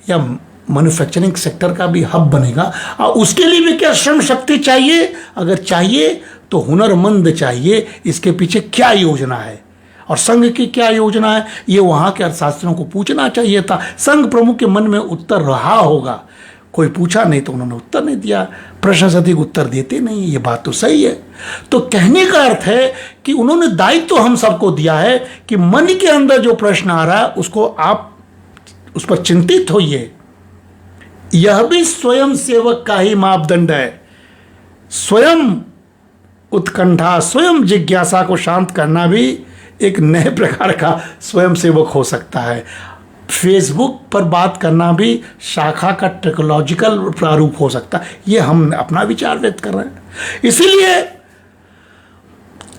या मैन्युफैक्चरिंग सेक्टर का भी हब बनेगा? और उसके लिए भी क्या श्रम शक्ति चाहिए? अगर चाहिए तो हुनरमंद चाहिए। इसके पीछे क्या योजना है और संघ की क्या योजना है, ये वहाँ के अर्थशास्त्रियों को पूछना चाहिए था। संघ प्रमुख के मन में उत्तर रहा होगा, कोई पूछा नहीं तो उन्होंने उत्तर नहीं दिया। प्रश्न से अधिक उत्तर देते नहीं, ये बात तो सही है। तो कहने का अर्थ है कि उन्होंने दायित्व तो हम सबको दिया है कि मन के अंदर जो प्रश्न आ रहा है उसको आप उस पर चिंतित होइए। यह भी स्वयं सेवक का ही मापदंड है। स्वयं उत्कंठा, स्वयं जिज्ञासा को शांत करना भी एक नए प्रकार का स्वयं सेवक हो सकता है। फेसबुक पर बात करना भी शाखा का टेक्नोलॉजिकल प्रारूप हो सकता है। ये हम अपना विचार व्यक्त कर रहे हैं। इसीलिए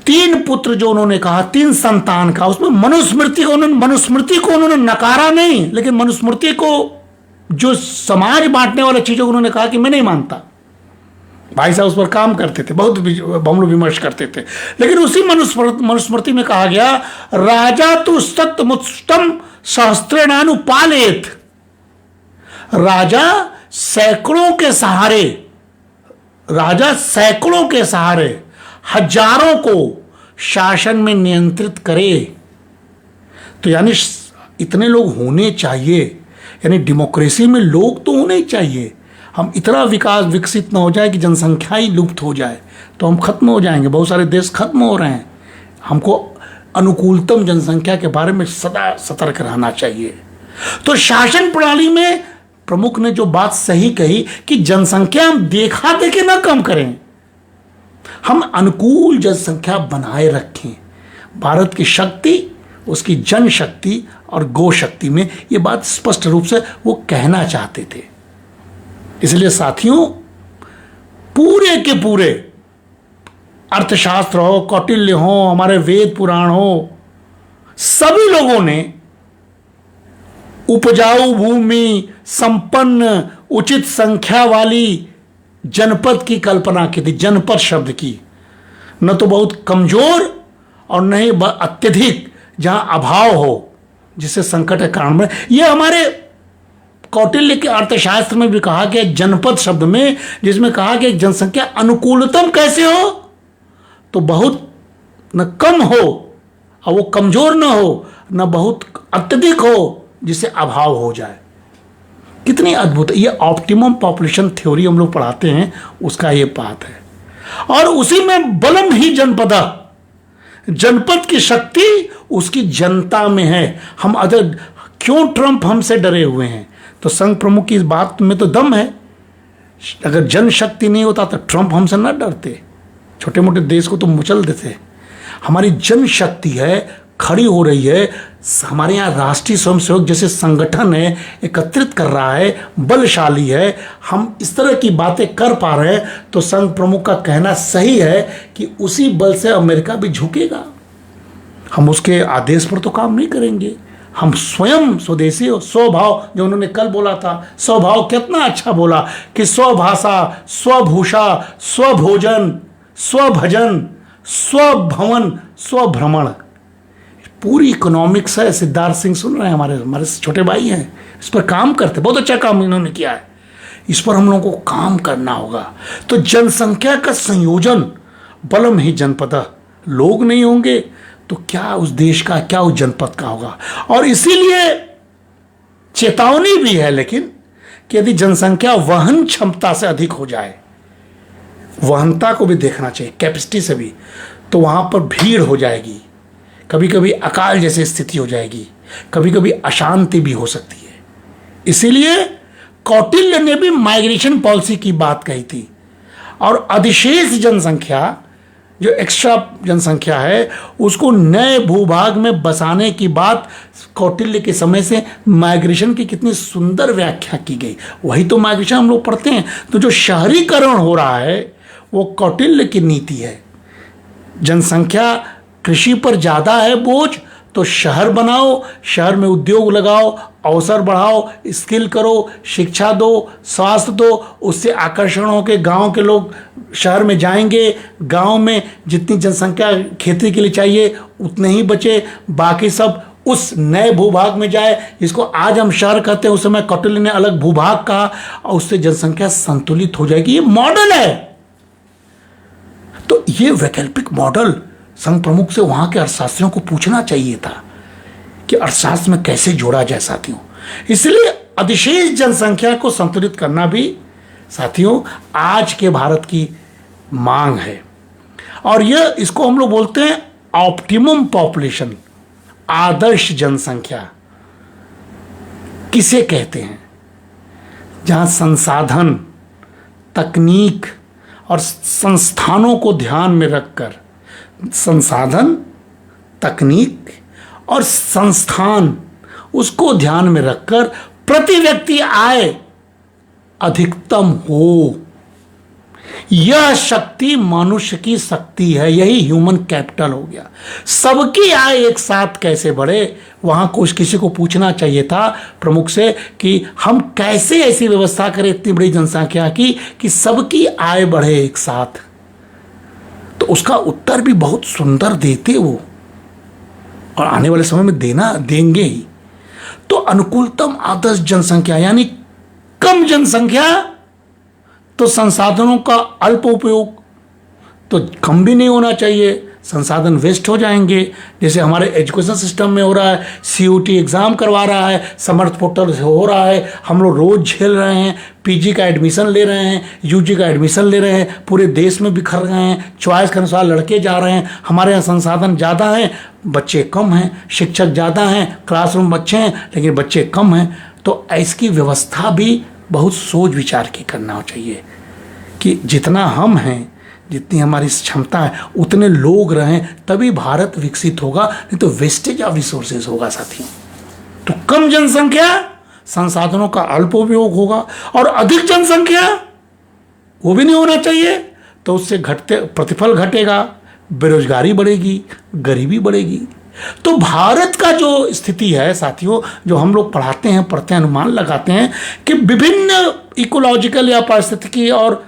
3 पुत्र जो उन्होंने कहा, 3 संतान का, उसमें मनुस्मृति को उन्होंने नकारा नहीं, लेकिन मनुस्मृति को जो समाज बांटने वाली चीजों को उन्होंने कहा कि मैं नहीं मानता। भाई साहब उस पर काम करते थे, बहुत हम लोग विमर्श करते थे, लेकिन उसी मनुस्मृति में कहा गया, राजा तु सत्यमुष्टम सहस्त्रेणानुपालेत। राजा सैकड़ों के सहारे हजारों को शासन में नियंत्रित करे। तो यानी इतने लोग होने चाहिए, यानी डेमोक्रेसी में लोग तो होने ही चाहिए। हम इतना विकसित ना हो जाए कि जनसंख्या ही लुप्त हो जाए, तो हम खत्म हो जाएंगे। बहुत सारे देश खत्म हो रहे हैं। हमको अनुकूलतम जनसंख्या के बारे में सदा सतर्क रहना चाहिए। तो शासन प्रणाली में प्रमुख ने जो बात सही कही कि जनसंख्या हम देखा देखे ना कम करें, हम अनुकूल जनसंख्या बनाए रखें। भारत की शक्ति, उसकी जनशक्ति और गो शक्ति में ये बात स्पष्ट रूप से वो कहना चाहते थे। इसलिए साथियों, पूरे के पूरे अर्थशास्त्र हो, कौटिल्य हो, हमारे वेद पुराण हो, सभी लोगों ने उपजाऊ भूमि, संपन्न, उचित संख्या वाली जनपद की कल्पना की थी। जनपद शब्द की, न तो बहुत कमजोर और न ही अत्यधिक जहां अभाव हो, जिससे संकट के कारण में। यह हमारे कौटिल्य के अर्थशास्त्र में भी कहा गया जनपद शब्द में, जिसमें कहा गया जनसंख्या अनुकूलतम कैसे हो, तो बहुत न कम हो और वो कमजोर न हो, न बहुत अत्यधिक हो जिससे अभाव हो जाए। कितनी अद्भुत ये ऑप्टिमम पॉपुलेशन थ्योरी हम लोग पढ़ाते हैं, उसका ये बात है। और उसी में बलम ही जनपदा, जनपद की शक्ति उसकी जनता में है। हम अगर क्यों ट्रंप हमसे डरे हुए हैं, तो संघ प्रमुख की इस बात में तो दम है। अगर जनशक्ति नहीं होता तो ट्रंप हमसे न डरते, छोटे मोटे देश को तो मुचल देते। हमारी जनशक्ति है, खड़ी हो रही है। हमारे यहाँ राष्ट्रीय स्वयंसेवक जैसे संगठन है, एकत्रित कर रहा है, बलशाली है। हम इस तरह की बातें कर पा रहे हैं, तो संघ प्रमुख का कहना सही है कि उसी बल से अमेरिका भी झुकेगा। हम उसके आदेश पर तो काम नहीं करेंगे। हम स्वयं स्वदेशी हो, स्वभाव, जो उन्होंने कल बोला था, स्वभाव कितना अच्छा बोला कि स्वभाषा, स्वभूषा, स्वभोजन, स्वभजन, स्वभवन, स्वभ्रमण, पूरी इकोनॉमिक्स है। सिद्धार्थ सिंह सुन रहे हैं, हमारे छोटे भाई हैं, इस पर काम करते, बहुत अच्छा काम इन्होंने किया है। इस पर हम लोगों को काम करना होगा। तो जनसंख्या का संयोजन, बलम ही जनपद, लोग नहीं होंगे तो क्या उस देश का, क्या उस जनपद का होगा। और इसीलिए चेतावनी भी है लेकिन कि यदि जनसंख्या वहन क्षमता से अधिक हो जाए, वहनता को भी देखना चाहिए, कैपेसिटी से भी, तो वहां पर भीड़ हो जाएगी, कभी कभी अकाल जैसी स्थिति हो जाएगी, कभी कभी अशांति भी हो सकती है। इसीलिए कौटिल्य ने भी माइग्रेशन पॉलिसी की बात कही थी। और अधिशेष जनसंख्या, जो एक्स्ट्रा जनसंख्या है, उसको नए भूभाग में बसाने की बात कौटिल्य के समय से माइग्रेशन की कितनी सुंदर व्याख्या की गई। वही तो माइग्रेशन हम लोग पढ़ते हैं। तो जो शहरीकरण हो रहा है वो कौटिल्य की नीति है। जनसंख्या, कृषि पर ज़्यादा है बोझ, तो शहर बनाओ, शहर में उद्योग लगाओ, अवसर बढ़ाओ, स्किल करो, शिक्षा दो, स्वास्थ्य दो, उससे आकर्षण हो के गाँव के लोग शहर में जाएंगे। गांव में जितनी जनसंख्या खेती के लिए चाहिए उतने ही बचे, बाकी सब उस नए भूभाग में जाए, जिसको आज हम शहर कहते हैं, उस समय कौटिल्य ने अलग भूभाग कहा, और उससे जनसंख्या संतुलित हो जाएगी। ये मॉडल है। तो ये वैकल्पिक मॉडल संघ प्रमुख से वहां के अर्थशास्त्रियों को पूछना चाहिए था कि अर्थशास्त्र में कैसे जोड़ा जाए साथियों। इसलिए अधिशेष जनसंख्या को संतुलित करना भी साथियों आज के भारत की मांग है। और यह, इसको हम लोग बोलते हैं ऑप्टिमम पॉपुलेशन, आदर्श जनसंख्या किसे कहते हैं, जहां संसाधन, तकनीक और संस्थानों को ध्यान में रखकर, संसाधन, तकनीक और संस्थान, उसको ध्यान में रखकर प्रति व्यक्ति आय अधिकतम हो। यह शक्ति मनुष्य की शक्ति है, यही ह्यूमन कैपिटल हो गया। सबकी आय एक साथ कैसे बढ़े, वहां कुछ किसी को पूछना चाहिए था प्रमुख से कि हम कैसे ऐसी व्यवस्था करें इतनी बड़ी जनसंख्या की कि सबकी आय बढ़े एक साथ। तो उसका उत्तर भी बहुत सुंदर देते वो, और आने वाले समय में देंगे ही। तो अनुकूलतम आदर्श जनसंख्या, यानी कम जनसंख्या तो संसाधनों का अल्प उपयोग, तो कम भी नहीं होना चाहिए, संसाधन वेस्ट हो जाएंगे। जैसे हमारे एजुकेशन सिस्टम में हो रहा है, सीयूटी एग्ज़ाम करवा रहा है, समर्थ पोर्टल से हो रहा है, हम लोग रोज़ झेल रहे हैं, पीजी का एडमिशन ले रहे हैं, यूजी का एडमिशन ले रहे हैं, पूरे देश में बिखर रहे हैं, चॉइस के अनुसार लड़के जा रहे हैं। हमारे यहाँ संसाधन ज़्यादा हैं, बच्चे कम हैं, शिक्षक ज़्यादा हैं, क्लासरूम अच्छे हैं, लेकिन बच्चे कम हैं। तो इसकी व्यवस्था भी बहुत सोच विचार की करना चाहिए कि जितना हम हैं, जितनी हमारी क्षमता है, उतने लोग रहें, तभी भारत विकसित होगा, नहीं तो वेस्टेज ऑफ रिसोर्सेज होगा साथियों। तो कम जनसंख्या, संसाधनों का अल्प उपयोग होगा, और अधिक जनसंख्या वो भी नहीं होना चाहिए, तो उससे घटते प्रतिफल घटेगा, बेरोजगारी बढ़ेगी, गरीबी बढ़ेगी। तो भारत का जो स्थिति है साथियों, जो हम लोग पढ़ाते हैं, पढ़ते हैं, अनुमान लगाते हैं कि विभिन्न इकोलॉजिकल या पारिस्थितिकी और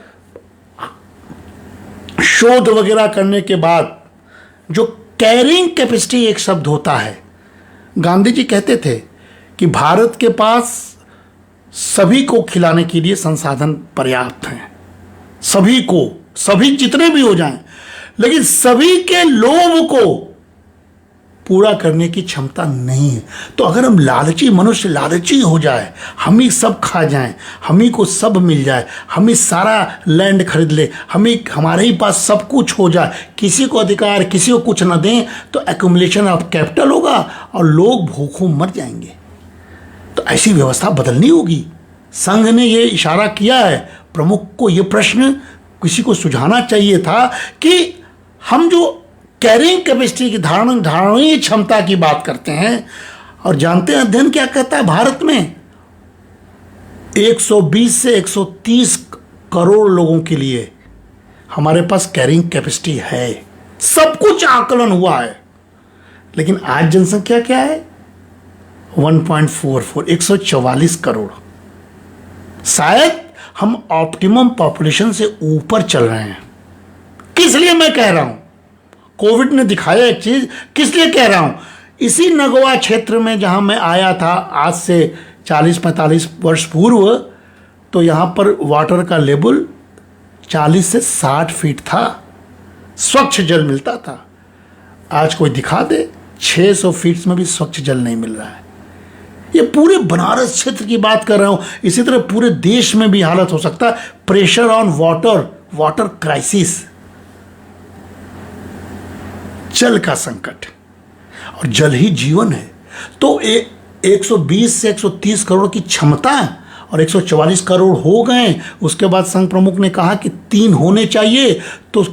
शोध वगैरह करने के बाद जो कैरिंग कैपेसिटी एक शब्द होता है, गांधी जी कहते थे कि भारत के पास सभी को खिलाने के लिए संसाधन पर्याप्त हैं, सभी को, सभी जितने भी हो जाएं, लेकिन सभी के लोभ को पूरा करने की क्षमता नहीं है। तो अगर हम लालची मनुष्य लालची हो जाए, हम ही सब खा जाएं, हम ही को सब मिल जाए, हम ही सारा लैंड खरीद ले, हम ही हमारे ही पास सब कुछ हो जाए, किसी को अधिकार, किसी को कुछ न दें, तो एक्यूमुलेशन ऑफ कैपिटल होगा और लोग भूखों मर जाएंगे। तो ऐसी व्यवस्था बदलनी होगी। संघ ने ये इशारा किया है, प्रमुख को ये प्रश्न किसी को सुझाना चाहिए था कि हम जो कैरिंग कैपेसिटी की धारणीय क्षमता की बात करते हैं, और जानते हैं अध्ययन क्या कहता है, भारत में 120 से 130 करोड़ लोगों के लिए हमारे पास कैरिंग कैपेसिटी है, सब कुछ आकलन हुआ है। लेकिन आज जनसंख्या क्या है? 1.44, 144 करोड़। शायद हम ऑप्टिमम पॉपुलेशन से ऊपर चल रहे हैं। किस लिए मैं कह रहा हूं? कोविड ने दिखाया एक चीज, किस लिए कह रहा हूं? इसी नगवा क्षेत्र में जहां मैं आया था आज से 40-45 वर्ष पूर्व, तो यहां पर वाटर का लेवल 40 से 60 फीट था, स्वच्छ जल मिलता था। आज कोई दिखा दे 600 फीट में भी स्वच्छ जल नहीं मिल रहा है। ये पूरे बनारस क्षेत्र की बात कर रहा हूं, इसी तरह पूरे देश में भी हालत हो सकता है। Pressure on water, water crisis, जल का संकट, और जल ही जीवन है। तो 120 से 130 करोड़ की क्षमता है और 144 करोड़ हो गए। उसके बाद संघ प्रमुख ने कहा कि 3 होने चाहिए। तो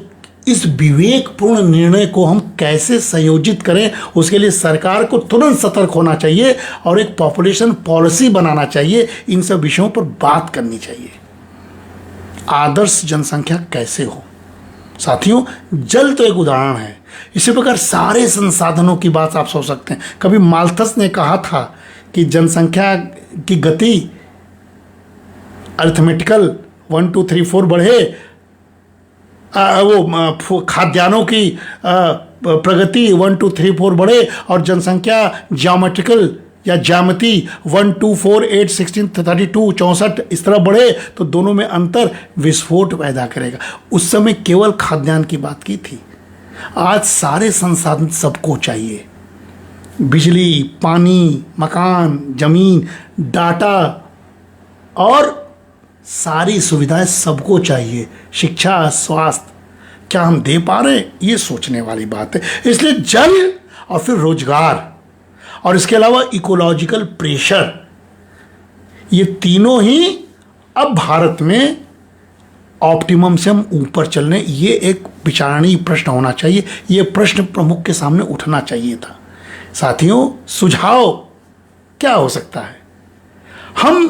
इस विवेकपूर्ण निर्णय को हम कैसे संयोजित करें, उसके लिए सरकार को तुरंत सतर्क होना चाहिए और एक पॉपुलेशन पॉलिसी बनाना चाहिए। इन सब विषयों पर बात करनी चाहिए। आदर्श जनसंख्या कैसे हो साथियों? जल तो एक उदाहरण है, इसी प्रकार सारे संसाधनों की बात आप सोच सकते हैं। कभी माल्थस ने कहा था कि जनसंख्या की गति अरिथमेटिकल 1 2 3 4 बढ़े, वो खाद्यान्नों की प्रगति 1 2 3 4 बढ़े, और जनसंख्या ज्योमेट्रिकल या ज्यामिति 1 2 4 8 16 32 64 इस तरह बढ़े, तो दोनों में अंतर विस्फोट पैदा करेगा। उस समय केवल खाद्यान्न की बात की थी। आज सारे संसाधन सबको चाहिए, बिजली, पानी, मकान, जमीन, डाटा और सारी सुविधाएं सबको चाहिए, शिक्षा, स्वास्थ्य। क्या हम दे पा रहे हैं? ये सोचने वाली बात है। इसलिए जल और फिर रोजगार और इसके अलावा इकोलॉजिकल प्रेशर, ये तीनों ही अब भारत में ऑप्टिमम से हम ऊपर चल रहे हैं। ये एक विचारणीय प्रश्न होना चाहिए, ये प्रश्न प्रमुख के सामने उठना चाहिए था। साथियों, सुझाव क्या हो सकता है? हम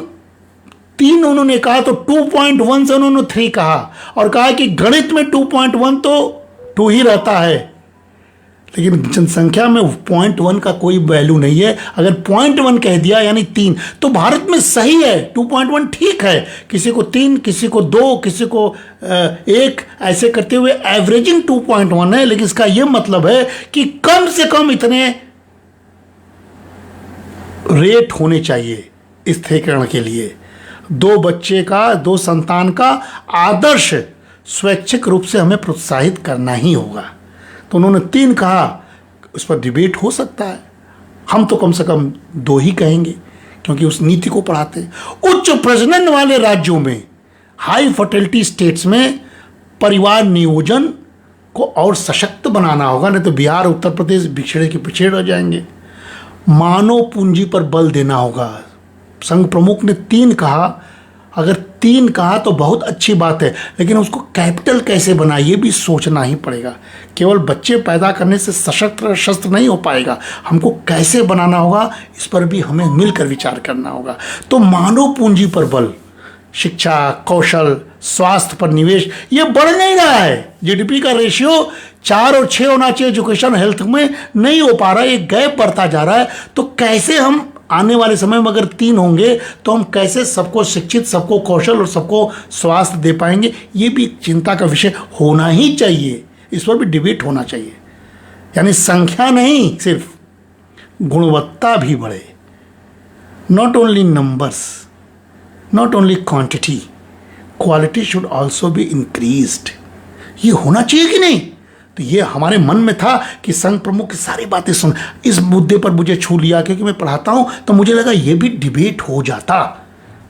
3 उन्होंने कहा, तो 2.1 से उन्होंने 3 कहा, और कहा कि गणित में 2.1 तो 2 ही रहता है, लेकिन जनसंख्या में 0.1 का कोई वैल्यू नहीं है। अगर 0.1 कह दिया यानी 3, तो भारत में सही है, 2.1 ठीक है। किसी को 3, किसी को 2, किसी को 1, ऐसे करते हुए एवरेजिंग 2.1 है। लेकिन इसका यह मतलब है कि कम से कम इतने रेट होने चाहिए स्थिरीकरण के लिए। दो संतान का आदर्श स्वैच्छिक रूप से हमें प्रोत्साहित करना ही होगा। तो उन्होंने 3 कहा, उस पर डिबेट हो सकता है, हम तो कम से कम 2 ही कहेंगे क्योंकि उस नीति को पढ़ाते हैं। उच्च प्रजनन वाले राज्यों में, हाई फर्टिलिटी स्टेट्स में परिवार नियोजन को और सशक्त बनाना होगा, नहीं तो बिहार उत्तर प्रदेश बिछड़े के पिछड़े रह जाएंगे। मानव पूंजी पर बल देना होगा। संघ प्रमुख ने 3 कहा, अगर 3 कहा तो बहुत अच्छी बात है, लेकिन उसको कैपिटल कैसे बनाए ये भी सोचना ही पड़ेगा। केवल बच्चे पैदा करने से सशस्त्र शस्त्र नहीं हो पाएगा, हमको कैसे बनाना होगा इस पर भी हमें मिलकर विचार करना होगा। तो मानव पूंजी पर बल, शिक्षा, कौशल, स्वास्थ्य पर निवेश, ये बढ़ नहीं रहा है। जीडीपी का रेशियो 4 और 6 होना चाहिए, एजुकेशन हेल्थ में नहीं हो पा रहा है, एक गैप बढ़ता जा रहा है। तो कैसे हम आने वाले समय में अगर 3 होंगे तो हम कैसे सबको शिक्षित, सबको कौशल और सबको स्वास्थ्य दे पाएंगे, ये भी चिंता का विषय होना ही चाहिए। इस पर भी डिबेट होना चाहिए। यानी संख्या नहीं, सिर्फ गुणवत्ता भी बढ़े। Not only numbers, not only quantity, quality should also be increased. ये होना चाहिए कि नहीं? तो ये हमारे मन में था कि संघ प्रमुख की सारी बातें सुन, इस मुद्दे पर मुझे छू लिया क्योंकि मैं पढ़ाता हूँ, तो मुझे लगा ये भी डिबेट हो जाता,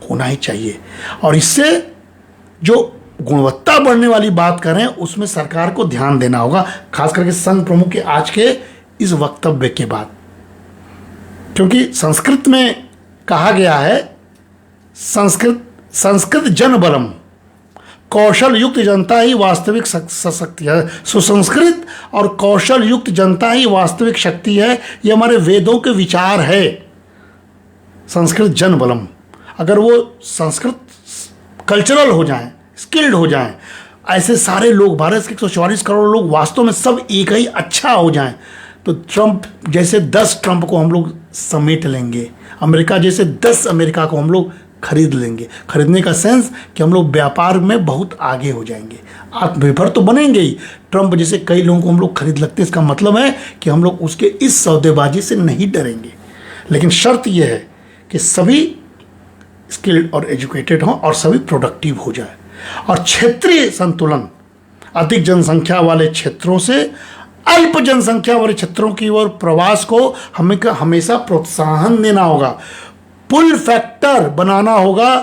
होना ही चाहिए। और इससे जो गुणवत्ता बढ़ने वाली बात करें उसमें सरकार को ध्यान देना होगा, खास करके संघ प्रमुख के आज के इस वक्तव्य के बाद। क्योंकि संस्कृत में कहा गया है, संस्कृत जन बलम, कौशल युक्त जनता ही वास्तविक शक्ति है। सुसंस्कृत और कौशल युक्त जनता ही वास्तविक शक्ति है, ये हमारे वेदों के विचार है। संस्कृत जन बलम, अगर वो संस्कृत कल्चरल हो जाएं, स्किल्ड हो जाएं, ऐसे सारे लोग, भारत के 144 करोड़ लोग वास्तव में सब एक ही अच्छा हो जाएं, तो ट्रंप जैसे 10 ट्रंप को हम लोग समेट लेंगे, अमेरिका जैसे 10 अमेरिका को हम लोग खरीद लेंगे। खरीदने का सेंस कि हम लोग व्यापार में बहुत आगे हो जाएंगे, आत्मनिर्भर तो बनेंगे ही। ट्रंप जैसे कई लोगों को हम लोग खरीद लगते हैं, इसका मतलब है कि हम लोग उसके इस सौदेबाजी से नहीं डरेंगे। लेकिन शर्त यह है कि सभी स्किल्ड और एजुकेटेड हों और सभी प्रोडक्टिव हो जाए। और क्षेत्रीय संतुलन, अधिक जनसंख्या वाले क्षेत्रों से अल्प जनसंख्या वाले क्षेत्रों की ओर प्रवास को हमें हमेशा प्रोत्साहन देना होगा। पुल फैक्टर बनाना होगा,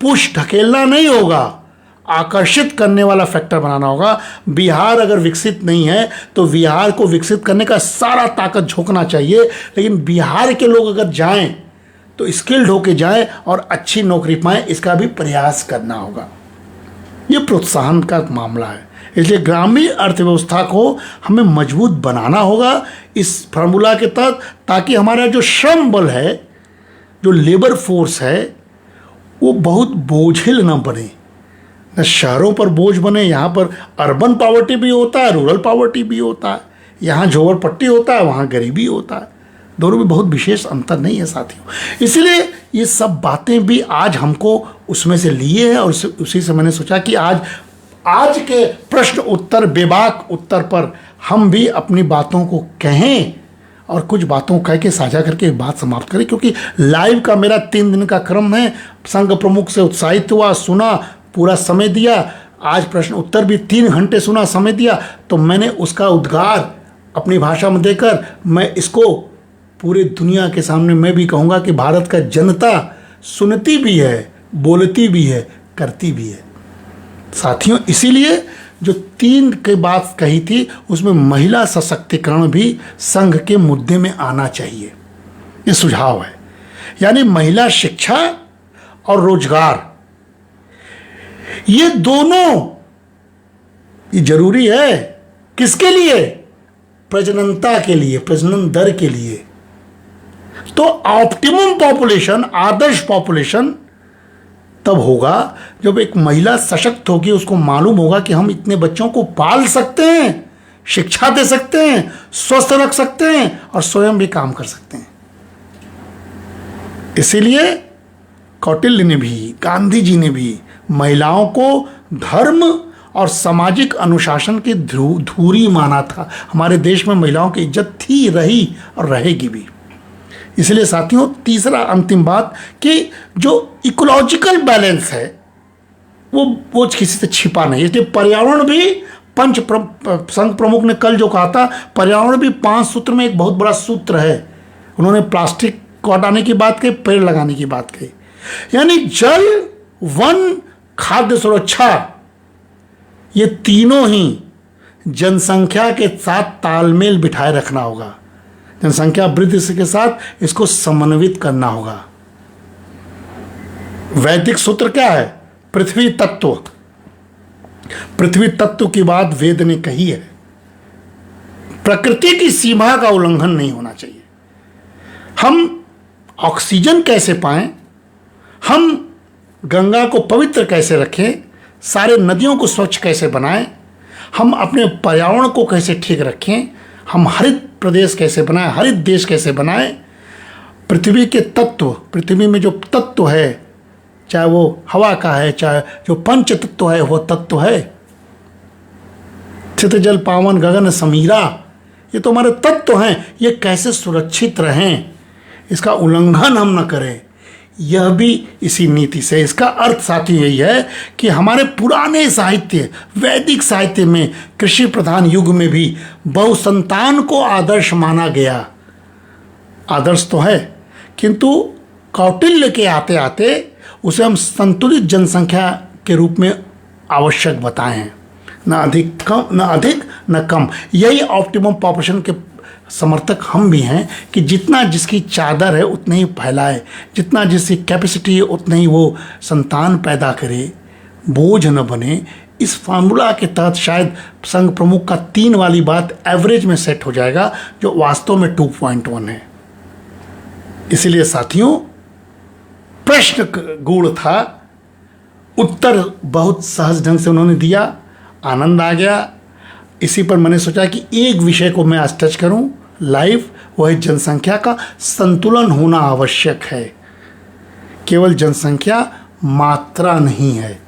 पुश ढकेलना नहीं होगा, आकर्षित करने वाला फैक्टर बनाना होगा। बिहार अगर विकसित नहीं है तो बिहार को विकसित करने का सारा ताकत झोंकना चाहिए, लेकिन बिहार के लोग अगर जाएं तो स्किल्ड होके जाएं और अच्छी नौकरी पाएं, इसका भी प्रयास करना होगा। ये प्रोत्साहन का मामला है। इसलिए ग्रामीण अर्थव्यवस्था को हमें मजबूत बनाना होगा इस फार्मूला के तहत, ताकि हमारा जो श्रम बल है, जो लेबर फोर्स है, वो बहुत बोझिल ना बने, न शहरों पर बोझ बने। यहाँ पर अर्बन पॉवर्टी भी होता है, रूरल पॉवर्टी भी होता है, यहाँ झोपड़पट्टी होता है, वहाँ गरीबी होता है, दोनों में बहुत विशेष अंतर नहीं है साथियों। इसलिए ये सब बातें भी आज हमको उसमें से लिए हैं, और उसी से मैंने सोचा कि आज के प्रश्न उत्तर, बेबाक उत्तर पर हम भी अपनी बातों को कहें और कुछ बातों कह के साझा करके बात समाप्त करें। क्योंकि लाइव का मेरा 3 दिन का क्रम है, संघ प्रमुख से उत्साहित हुआ, सुना, पूरा समय दिया, आज प्रश्न उत्तर भी 3 घंटे सुना, समय दिया, तो मैंने उसका उद्गार अपनी भाषा में देकर मैं इसको पूरे दुनिया के सामने मैं भी कहूँगा कि भारत का जनता सुनती भी है, बोलती भी है, करती भी है साथियों। इसीलिए जो 3 की बात कही थी उसमें महिला सशक्तिकरण भी संघ के मुद्दे में आना चाहिए, ये सुझाव है। यानी महिला शिक्षा और रोजगार, ये दोनों ये जरूरी है। किसके लिए? प्रजननता के लिए, प्रजनन दर के लिए। तो ऑप्टिमम पॉपुलेशन, आदर्श पॉपुलेशन तब होगा जब एक महिला सशक्त होगी, उसको मालूम होगा कि हम इतने बच्चों को पाल सकते हैं, शिक्षा दे सकते हैं, स्वस्थ रख सकते हैं और स्वयं भी काम कर सकते हैं। इसीलिए कौटिल्य ने भी, गांधी जी ने भी महिलाओं को धर्म और सामाजिक अनुशासन की धूरी माना था। हमारे देश में महिलाओं की इज्जत थी, रही और रहेगी भी। इसलिए साथियों, तीसरा अंतिम बात कि जो इकोलॉजिकल बैलेंस है वो किसी से छिपा नहीं। इसलिए पर्यावरण भी संघ प्रमुख ने कल जो कहा था, पर्यावरण भी 5 सूत्र में एक बहुत बड़ा सूत्र है। उन्होंने प्लास्टिक को हटाने की बात कही, पेड़ लगाने की बात कही, यानी जल, वन, खाद्य सुरक्षा, ये तीनों ही जनसंख्या के साथ तालमेल बिठाए रखना होगा। जनसंख्या वृद्धि के साथ इसको समन्वित करना होगा। वैदिक सूत्र क्या है? पृथ्वी तत्व। पृथ्वी तत्व की बात वेद ने कही है। प्रकृति की सीमा का उल्लंघन नहीं होना चाहिए। हम ऑक्सीजन कैसे पाएं, हम गंगा को पवित्र कैसे रखें, सारे नदियों को स्वच्छ कैसे बनाएं, हम अपने पर्यावरण को कैसे ठीक रखें, हम हरित प्रदेश कैसे बनाएं, हरित देश कैसे बनाएं, पृथ्वी के तत्व, पृथ्वी में जो तत्व है, चाहे वो हवा का है, चाहे जो पंच तत्व है वो तत्व है, चित जल पावन गगन समीरा, ये तो हमारे तत्व हैं। ये कैसे सुरक्षित रहें, इसका उल्लंघन हम न करें, यह भी इसी नीति से। इसका अर्थ साथी यही है कि हमारे पुराने साहित्य, वैदिक साहित्य में, कृषि प्रधान युग में भी बहुसंतान को आदर्श माना गया। आदर्श तो है, किंतु कौटिल्य के आते आते उसे हम संतुलित जनसंख्या के रूप में आवश्यक बताए हैं। न अधिक न कम। यही ऑप्टिमम पॉपुलेशन के समर्थक हम भी हैं कि जितना जिसकी चादर है उतना ही फैलाए, जितना जिसकी कैपेसिटी है उतना ही वो संतान पैदा करे, बोझ न बने। इस फार्मूला के तहत शायद संघ प्रमुख का 3 वाली बात एवरेज में सेट हो जाएगा, जो वास्तव में 2.1 है। इसलिए साथियों, प्रश्न गूढ़ था, उत्तर बहुत सहज ढंग से उन्होंने दिया, आनंद आ गया। इसी पर मैंने सोचा कि एक विषय को मैं आज टच करूं लाइव, वह है जनसंख्या का संतुलन होना आवश्यक है। केवल जनसंख्या मात्रा नहीं है,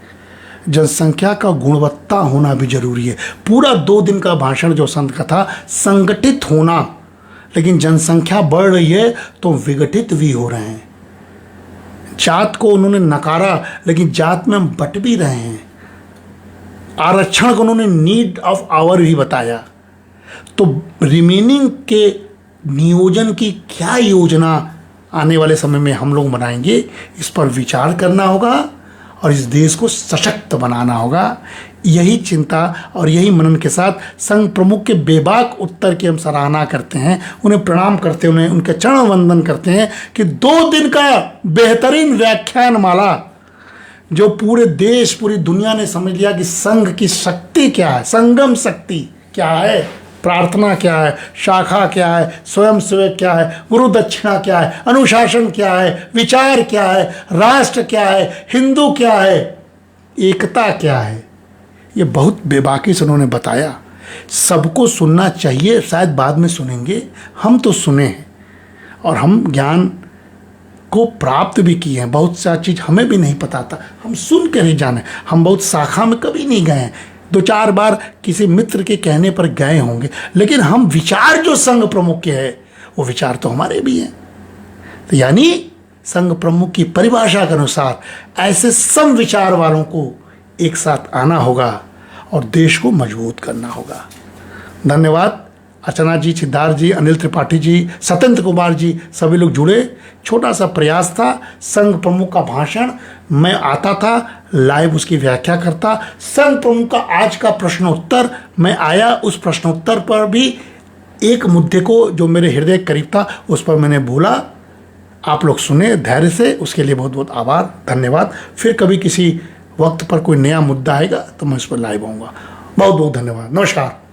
जनसंख्या का गुणवत्ता होना भी जरूरी है। पूरा 2 दिन का भाषण जो संत का था, संगठित होना, लेकिन जनसंख्या बढ़ रही है तो विघटित भी हो रहे हैं। जात को उन्होंने नकारा, लेकिन जात में हम बट भी रहे हैं। आरक्षण को उन्होंने नीड ऑफ आवर भी बताया। तो रिमेनिंग के नियोजन की क्या योजना आने वाले समय में हम लोग बनाएंगे, इस पर विचार करना होगा और इस देश को सशक्त बनाना होगा। यही चिंता और यही मनन के साथ संघ प्रमुख के बेबाक उत्तर की हम सराहना करते हैं, उन्हें प्रणाम करते हैं, उन्हें उनके चरण वंदन करते हैं कि 2 दिन का बेहतरीन व्याख्यान माला, जो पूरे देश, पूरी दुनिया ने समझ लिया कि संघ की शक्ति क्या है, संगम शक्ति क्या है, प्रार्थना क्या है, शाखा क्या है, स्वयं सेवक क्या है, गुरु दक्षिणा क्या है, अनुशासन क्या है, विचार क्या है, राष्ट्र क्या है, हिंदू क्या है, एकता क्या है। ये बहुत बेबाकी से उन्होंने बताया। सबको सुनना चाहिए, शायद बाद में सुनेंगे, हम तो सुने हैं और हम ज्ञान को प्राप्त भी किए हैं। बहुत सा चीज़ हमें भी नहीं पता था, हम सुन के नहीं जाने। हम बहुत शाखा में कभी नहीं गए हैं, 2-4 बार किसी मित्र के कहने पर गए होंगे, लेकिन हम विचार जो संघ प्रमुख के हैं वो विचार तो हमारे भी हैं। तो यानी संघ प्रमुख की परिभाषा के अनुसार ऐसे सम विचार वालों को एक साथ आना होगा और देश को मजबूत करना होगा। धन्यवाद। अर्चना जी, सिद्धार्थ जी, अनिल त्रिपाठी जी, सत्येंद्र कुमार जी, सभी लोग जुड़े। छोटा सा प्रयास था, संघ प्रमुख का भाषण, मैं आता था लाइव उसकी व्याख्या करता। संघ प्रमुख का आज का प्रश्नोत्तर मैं आया, उस प्रश्नोत्तर पर भी एक मुद्दे को जो मेरे हृदय करीब था उस पर मैंने बोला। आप लोग सुने धैर्य से, उसके लिए बहुत बहुत आभार, धन्यवाद। फिर कभी किसी वक्त पर कोई नया मुद्दा आएगा तो मैं उस पर लाइव आऊँगा। बहुत बहुत धन्यवाद। नमस्कार।